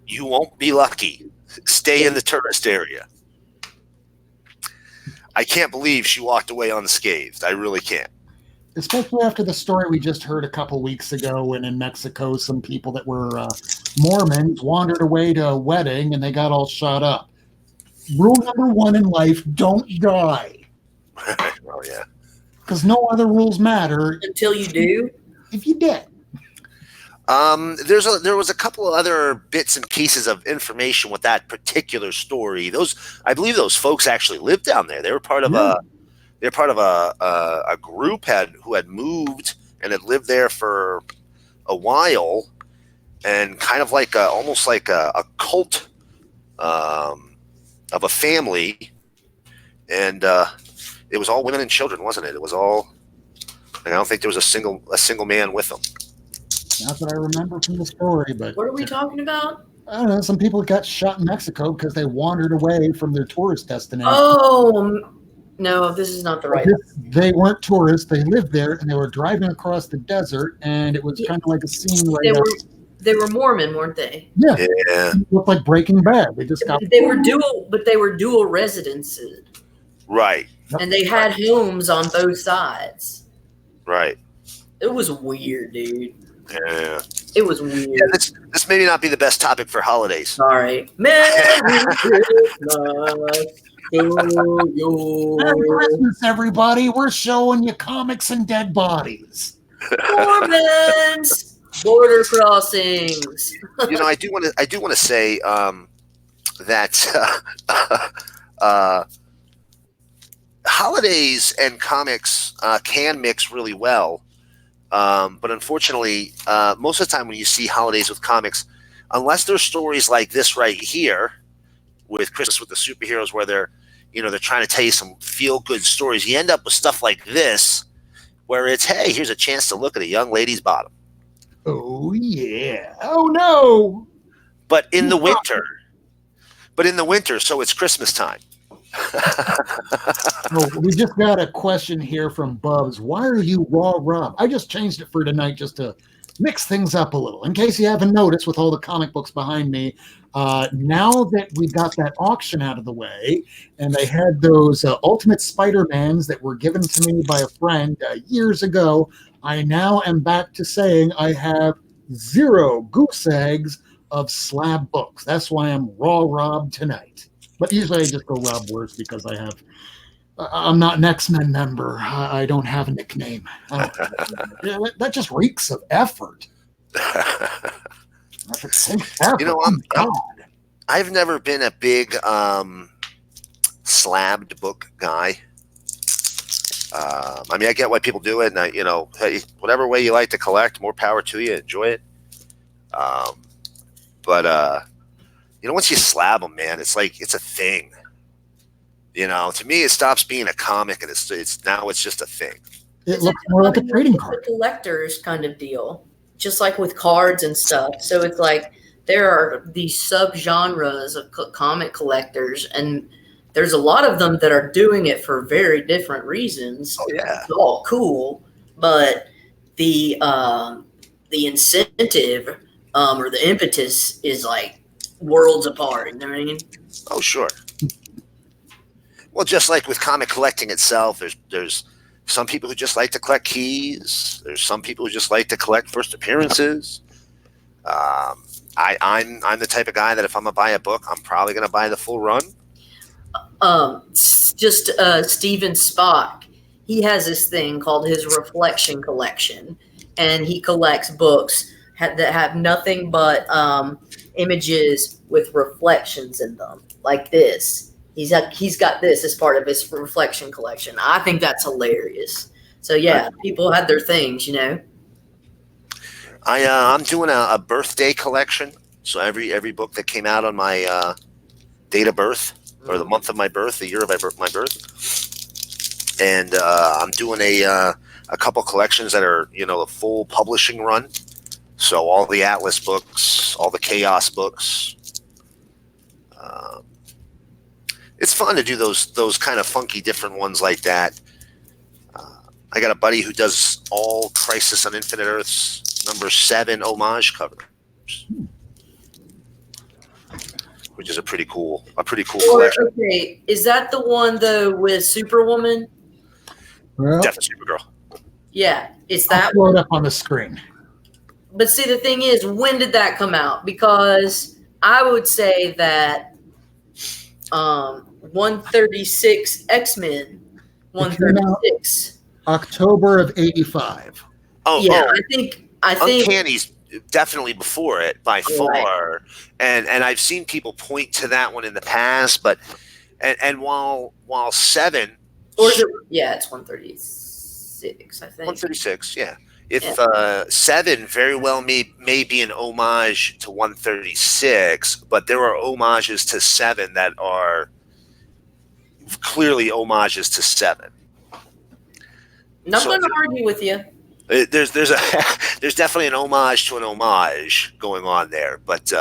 You won't be lucky. Stay in the tourist area. I can't believe she walked away unscathed. I really can't. Especially after the story we just heard a couple weeks ago when in Mexico some people that were Mormons wandered away to a wedding and they got all shot up. Rule number 1 in life, don't die. Well, yeah. Because no other rules matter Until you do. if you did. There was a couple of other bits and pieces of information with that particular story. I believe those folks actually lived down there. They were part of a group who had moved and had lived there for a while, and kind of like almost like a cult of a family, and it was all women and children, wasn't it? It was all. And I don't think there was a single man with them. Not that I remember from the story, but What are we talking about? I don't know. Some people got shot in Mexico because they wandered away from their tourist destination. Oh, no, this is not the right. They weren't tourists. They lived there, and they were driving across the desert, and it was kind of like a scene right They were Mormon, weren't they? Yeah. It looked like Breaking Bad. They were dual residences. Right. And they had homes on both sides. Right. It was weird, dude. Yeah. It was weird. Yeah, this may not be the best topic for holidays. Sorry. Merry Christmas to you. Merry Christmas, everybody. We're showing you comics and dead bodies. Mormons. Border crossings. I do want to say that holidays and comics can mix really well, but unfortunately, most of the time when you see holidays with comics, unless there's stories like this right here with Christmas with the superheroes, where they're trying to tell you some feel good stories, you end up with stuff like this, where it's, hey, here's a chance to look at a young lady's bottom. Oh yeah. Oh no. But in the winter, so it's Christmas time. We just got a question here from Bubs. Why are you Raw Rob? I just changed it for tonight just to mix things up a little. In case you haven't noticed, with all the comic books behind me, now that we got that auction out of the way, and they had those Ultimate Spider-Mans that were given to me by a friend years ago, I now am back to saying I have 0 goose eggs of slab books. That's why I'm Raw Rob tonight. But usually I just go Rob Worst because I'm not an X-Men member. I don't have a nickname. That just reeks of effort. I've never been a big slabbed book guy. I get why people do it, and hey, whatever way you like to collect, more power to you. Enjoy it. But once you slab them, man, it's like it's a thing. To me, it stops being a comic, and it's just a thing. It looks more like a trading card. It's a collector's kind of deal, just like with cards and stuff. So it's like there are these subgenres of comic collectors, and there's a lot of them that are doing it for very different reasons. Oh yeah, it's all cool, but the incentive or the impetus is like worlds apart. You know what I mean? Oh sure. Well, just like with comic collecting itself, there's some people who just like to collect keys. There's some people who just like to collect first appearances. I'm the type of guy that if I'm gonna buy a book, I'm probably gonna buy the full run. Steven Spock, he has this thing called his reflection collection, and he collects books that have nothing but images with reflections in them, like this. He's got this as part of his reflection collection. I think that's hilarious. So yeah, people had their things, I'm doing a birthday collection. So every book that came out on my date of birth, or the month of my birth, the year of my birth, and I'm doing a couple collections that are a full publishing run. So all the Atlas books, all the Chaos books. It's fun to do those kind of funky different ones like that. I got a buddy who does all Crisis on Infinite Earths #7 homage covers, which is a pretty cool collection. Okay, is that the one though with Superwoman? Well, Death of Supergirl. Yeah, it's that throw one it up on the screen. But see, the thing is, when did that come out? Because I would say that 136 X-Men, 136 October of '85. I think definitely before it by far. And I've seen people point to that one in the past, but and while 7, or is it? Yeah, it's 136, I think. 136, yeah. If 7 very well may be an homage to 136, but there are homages to 7 that are clearly homages to 7. Not going to argue with you. There's there's definitely an homage to an homage going on there, but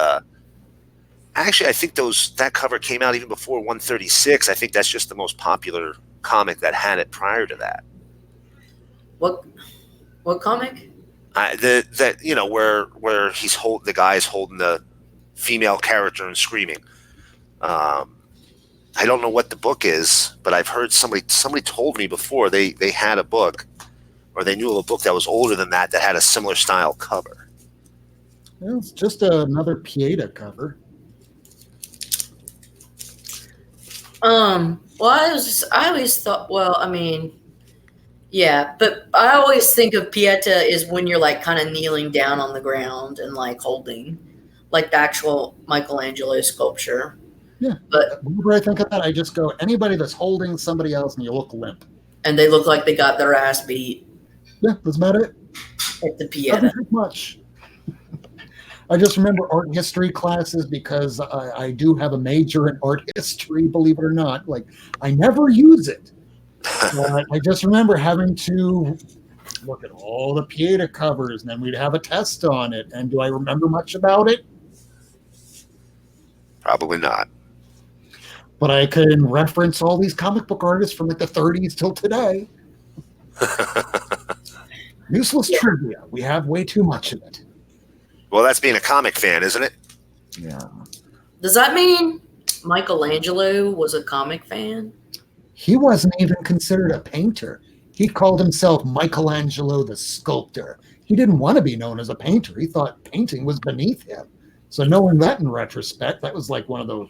actually, I think that cover came out even before 136. I think that's just the most popular comic that had it prior to that. What comic? That where the guy's holding the female character and screaming. I don't know what the book is, but I've heard somebody told me before they had a book, or they knew of a book that was older than that had a similar style cover. Well, it's just another Pieta cover. Well, I always thought. Well, I mean, yeah, but I always think of Pieta is when you're like kind of kneeling down on the ground and like holding, like the actual Michelangelo sculpture. Yeah, but whenever I think of that, I just go, anybody that's holding somebody else and you look limp. And they look like they got their ass beat. Yeah, that's about it. At the Pieta. Doesn't take much. I just remember art history classes because I do have a major in art history, believe it or not. Like, I never use it. I just remember having to look at all the Pieta covers, and then we'd have a test on it. And do I remember much about it? Probably not. But I can reference all these comic book artists from like the 30s till today. Useless trivia. We have way too much of it. Well, that's being a comic fan, isn't it? Yeah. Does that mean Michelangelo was a comic fan? He wasn't even considered a painter. He called himself Michelangelo the sculptor. He didn't want to be known as a painter. He thought painting was beneath him. So knowing that in retrospect, that was like one of those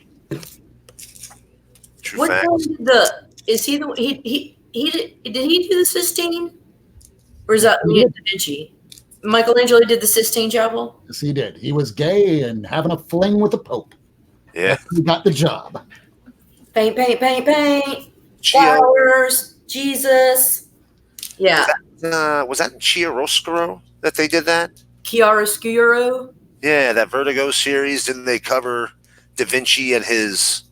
true facts. Is he the did he do the Sistine? Or is that Da Vinci? Michelangelo did the Sistine Chapel? Yes, he did. He was gay and having a fling with the Pope. Yeah. He got the job. Paint. Flowers, Jesus. Yeah. Was that in Chiaroscuro that they did that? Chiaroscuro? Yeah, that Vertigo series. Didn't they cover Da Vinci and his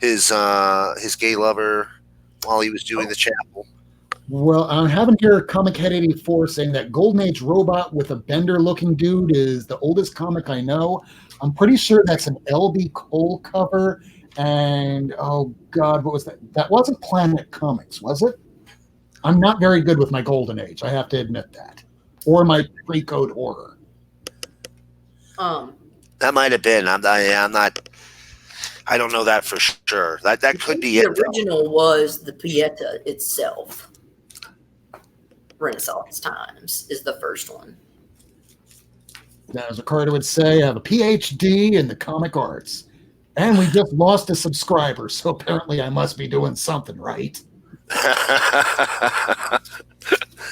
gay lover while he was doing the chapel? Well, I'm having here Comic Head 84 saying that Golden Age robot with a bender-looking dude is the oldest comic I know. I'm pretty sure that's an L.B. Cole cover. And, oh, God, what was that? That wasn't Planet Comics, was it? I'm not very good with my Golden Age. I have to admit that. Or my pre-code horror. That might have been. I'm not. I don't know that for sure. That could be it. The original was the Pieta itself. Renaissance Times is the first one. Now, as Ricardo would say, I have a PhD in the comic arts. And we just lost a subscriber, so apparently I must be doing something right.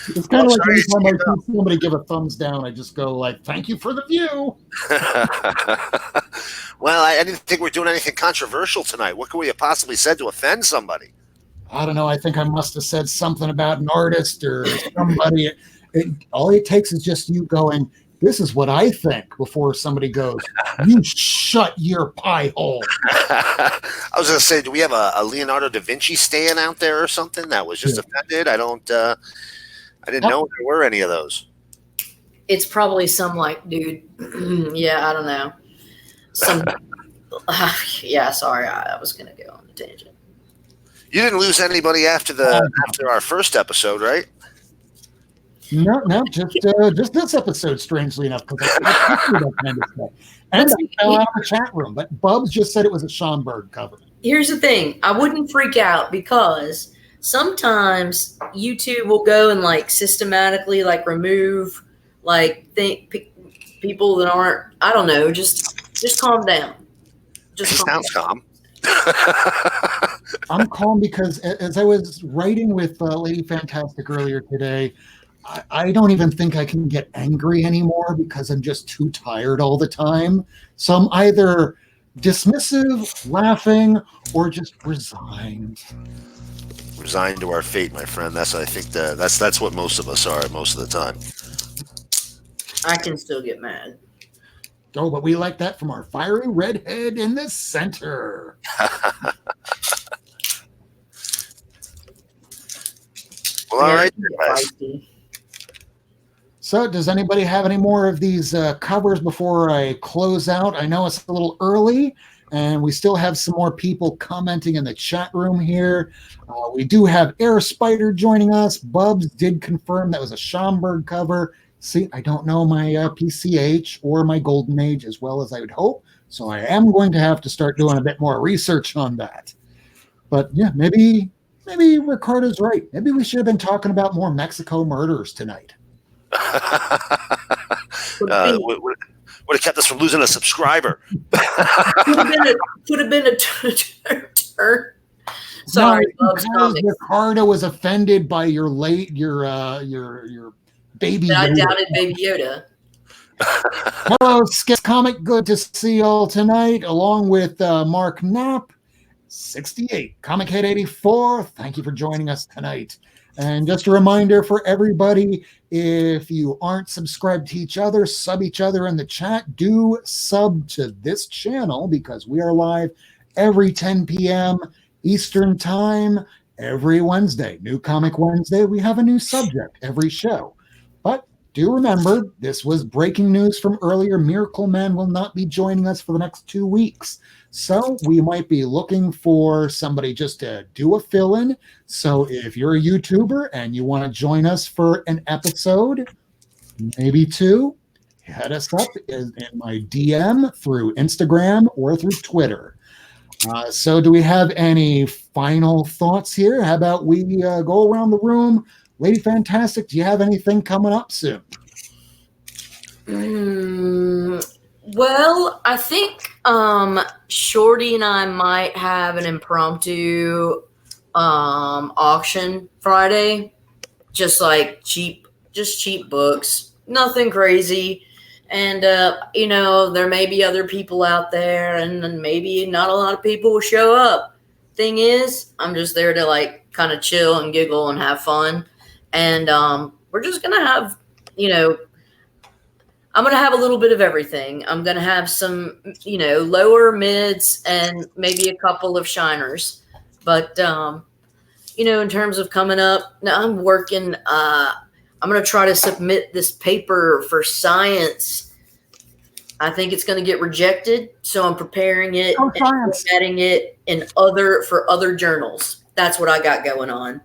It's kind of like every time I see somebody give a thumbs down, I just go like, thank you for the view. Well, I didn't think we're doing anything controversial tonight. What could we have possibly said to offend somebody? I don't know. I think I must have said something about an artist or somebody. All it takes is just you going, this is what I think, before somebody goes, you shut your pie hole. I was going to say, do we have a Leonardo da Vinci stan out there or something that was just offended? I didn't know there were any of those. It's probably some like, dude, yeah, I don't know. Yeah, sorry, I was going to go on a tangent. You didn't lose anybody after our first episode, right? No, just this episode, strangely enough, because I that kind of stuff. And I fell out of the chat room, but Bubs just said it was a Schomburg cover. Here's the thing. I wouldn't freak out because sometimes YouTube will go and like systematically like remove like people that aren't, I don't know, just calm down. Just sounds calm. I'm calm because as I was writing with Lady Fantastic earlier today, I don't even think I can get angry anymore because I'm just too tired all the time. So I'm either dismissive, laughing, or just resigned. Resigned to our fate, my friend. I think that's what most of us are most of the time. I can still get mad. Oh, but we like that from our fiery redhead in the center. Well, all right, guys. Feisty. So, does anybody have any more of these covers before I close out? I know it's a little early, and we still have some more people commenting in the chat room here. We do have Air Spider joining us. Bubs did confirm that was a Schomburg cover. See, I don't know my PCH or my Golden Age as well as I would hope, so I am going to have to start doing a bit more research on that. But yeah, maybe Ricardo's right. Maybe we should have been talking about more Mexico murders tonight. Would have kept us from losing a subscriber. Could have been a turn. Sorry, Bubs. Ricardo was offended by your baby Yoda. I doubted Baby Yoda. Hello, Sketch Comic. Good to see you all tonight, along with Mark Knapp, 68, Comic Head 84. Thank you for joining us tonight. And just a reminder for everybody, if you aren't subscribed to each other, sub each other in the chat. Do sub to this channel because we are live every 10 p.m. Eastern Time every Wednesday. New Comic Wednesday. We have a new subject every show. But do remember, this was breaking news from earlier. Miracleman will not be joining us for the next 2 weeks. So we might be looking for somebody just to do a fill-in. So if you're a YouTuber and you want to join us for an episode, maybe two, hit us up in my DM through Instagram or through Twitter. So do we have any final thoughts here? How about we go around the room? Lady Fantastic, do you have anything coming up soon? Well, I think Shorty and I might have an impromptu auction Friday. Just like cheap books. Nothing crazy. And there may be other people out there and maybe not a lot of people will show up. Thing is, I'm just there to like kind of chill and giggle and have fun. And we're just gonna have, I'm going to have a little bit of everything. I'm going to have some, lower mids and maybe a couple of shiners. But, in terms of coming up, now I'm working. I'm going to try to submit this paper for science. I think it's going to get rejected. So I'm preparing it and adding it for other journals. That's what I got going on.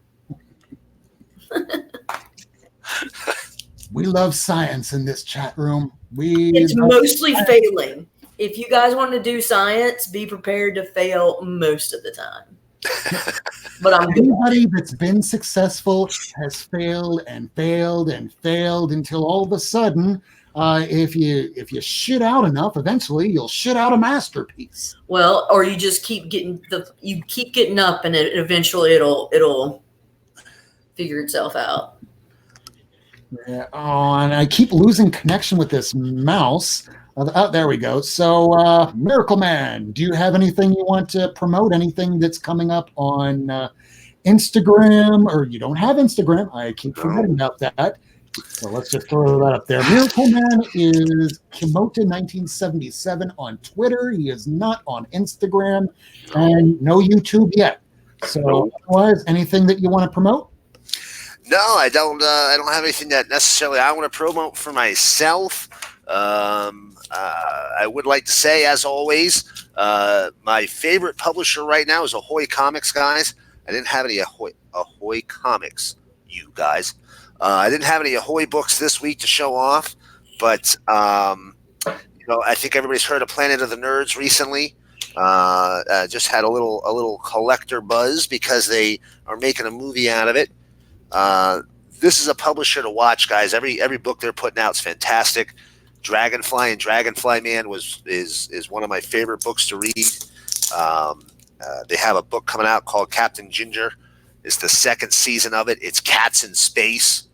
We love science in this chat room. It's mostly failing. If you guys want to do science, be prepared to fail most of the time. But anybody that's been successful has failed and failed and failed until all of a sudden, if you shit out enough, eventually you'll shit out a masterpiece. Well, or you just keep getting up, and eventually it'll figure itself out. Yeah. Oh, and I keep losing connection with this mouse. Oh, there we go. So, Miracleman, do you have anything you want to promote? Anything that's coming up on Instagram? Or you don't have Instagram? I keep forgetting about that. So let's just throw that up there. Miracleman is Kimota1977 on Twitter. He is not on Instagram and no YouTube yet. So, otherwise, anything that you want to promote? No, I don't. I don't have anything that necessarily I want to promote for myself. I would like to say, as always, my favorite publisher right now is Ahoy Comics, guys. I didn't have any Ahoy Comics, you guys. I didn't have any Ahoy books this week to show off, but I think everybody's heard of Planet of the Nerds recently. Just had a little collector buzz because they are making a movie out of it. This is a publisher to watch, guys. Every book they're putting out is fantastic. Dragonfly and Dragonfly Man is one of my favorite books to read. They have a book coming out called Captain Ginger. It's the second season of it. It's cats in space.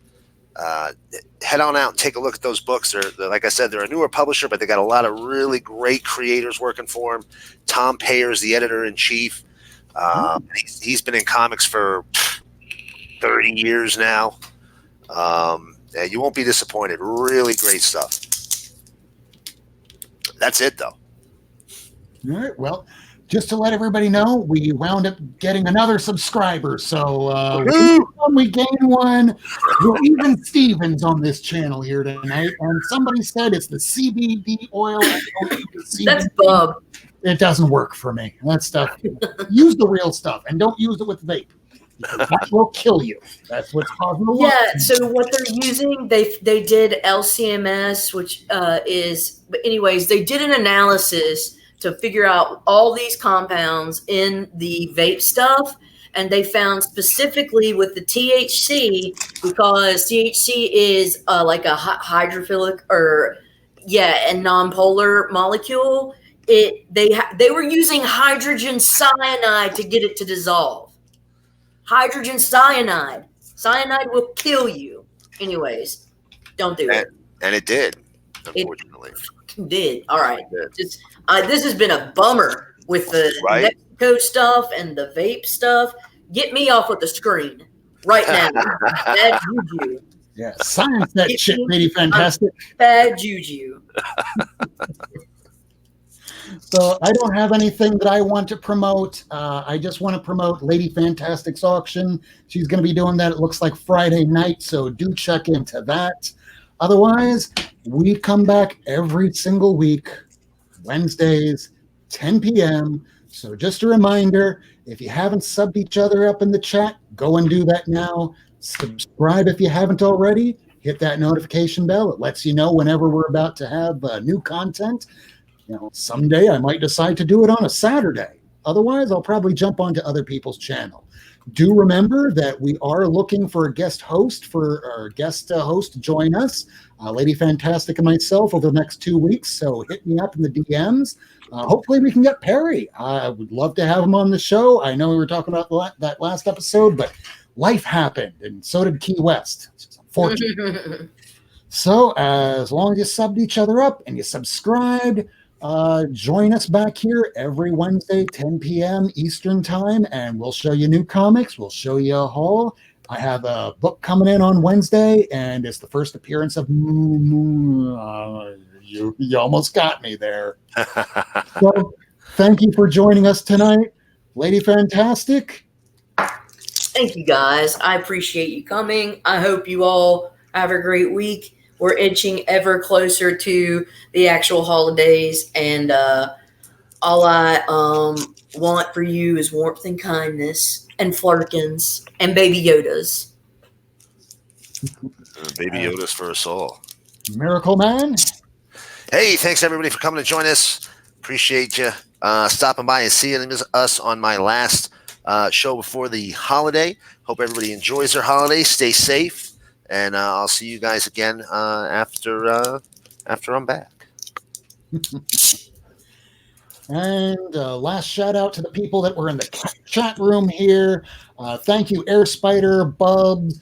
Head on out and take a look at those books. They're like I said, they're a newer publisher, but they got a lot of really great creators working for them. Tom Payer's the editor-in-chief. He's been in comics for 30 years now. You won't be disappointed. Really great stuff. That's it, though. All right. Well, just to let everybody know, we wound up getting another subscriber. So we gained one. We're even Stevens on this channel here tonight. And somebody said it's the CBD oil. That's Bob. It doesn't work for me. That stuff. Use the real stuff and don't use it with vape. That will kill you. That's what's causing the Yeah, so what they're using, they did LCMS, which but anyways, they did an analysis to figure out all these compounds in the vape stuff, and they found specifically with the THC, because THC is like a hydrophilic and nonpolar molecule. They were using hydrogen cyanide to get it to dissolve. Hydrogen cyanide. Cyanide will kill you. Anyways, don't do it. And it did, unfortunately. It did. All right. This has been a bummer with the Mexico stuff and the vape stuff. Get me off with the screen right now. Bad juju. Yeah, science that shit, lady fantastic. Bad juju. So I don't have anything that I want to promote. I just want to promote Lady Fantastic's auction. She's going to be doing that, it looks like Friday night, so do check into that. Otherwise, we come back every single week, Wednesdays, 10 p.m. So just a reminder, if you haven't subbed each other up in the chat, go and do that now. Subscribe if you haven't already. Hit that notification bell. It lets you know whenever we're about to have new content. Someday I might decide to do it on a Saturday. Otherwise, I'll probably jump onto other people's channel. Do remember that we are looking for a guest host to join us, Lady Fantastic and myself, over the next 2 weeks. So hit me up in the DMs. Hopefully we can get Perry. I would love to have him on the show. I know we were talking about that last episode, but life happened, and so did Key West. It's unfortunate. So as long as you subbed each other up and you subscribed, join us back here every Wednesday, 10 p.m. Eastern Time, and we'll show you new comics. We'll show you a haul. I have a book coming in on Wednesday, and it's the first appearance of you almost got me there. So thank you for joining us tonight, Lady Fantastic. Thank you, guys. I appreciate you coming. I hope you all have a great week. We're inching ever closer to the actual holidays, and all I want for you is warmth and kindness and flirkins and baby Yodas. Baby Yodas for us all. Miracleman. Hey, thanks everybody for coming to join us. Appreciate you stopping by and seeing us on my last show before the holiday. Hope everybody enjoys their holiday. Stay safe. And I'll see you guys again after I'm back. And last shout out to the people that were in the chat room here. Thank you, Air Spider, Bubs,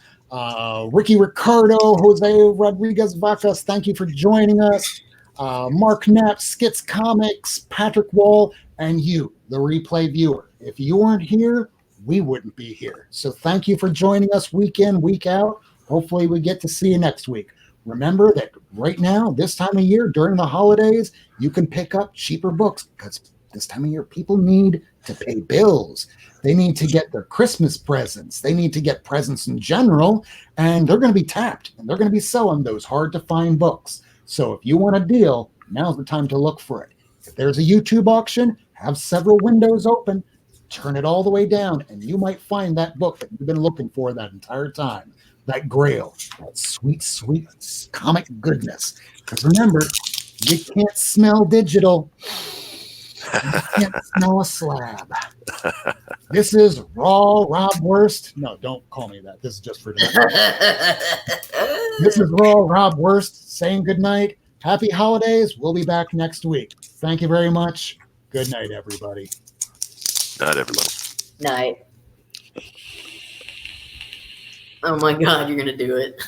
Ricky Ricardo, Jose Rodriguez Vacas. Thank you for joining us. Mark Knapp, Skits Comics, Patrick Wall, and you, the replay viewer. If you weren't here, we wouldn't be here. So thank you for joining us week in, week out. Hopefully we get to see you next week. Remember that right now, this time of year, during the holidays, you can pick up cheaper books because this time of year, people need to pay bills. They need to get their Christmas presents. They need to get presents in general, and they're going to be tapped, and they're going to be selling those hard-to-find books. So if you want a deal, now's the time to look for it. If there's a YouTube auction, have several windows open, turn it all the way down, and you might find that book that you've been looking for that entire time. That grail, that sweet, sweet comic goodness. Because remember, you can't smell digital. You can't smell a slab. This is Raw Rob Worst. No, don't call me that. This is just for tonight. This is Raw Rob Worst saying good night. Happy holidays. We'll be back next week. Thank you very much. Good night, everybody. Night, everybody. Night. Oh my God, you're gonna do it.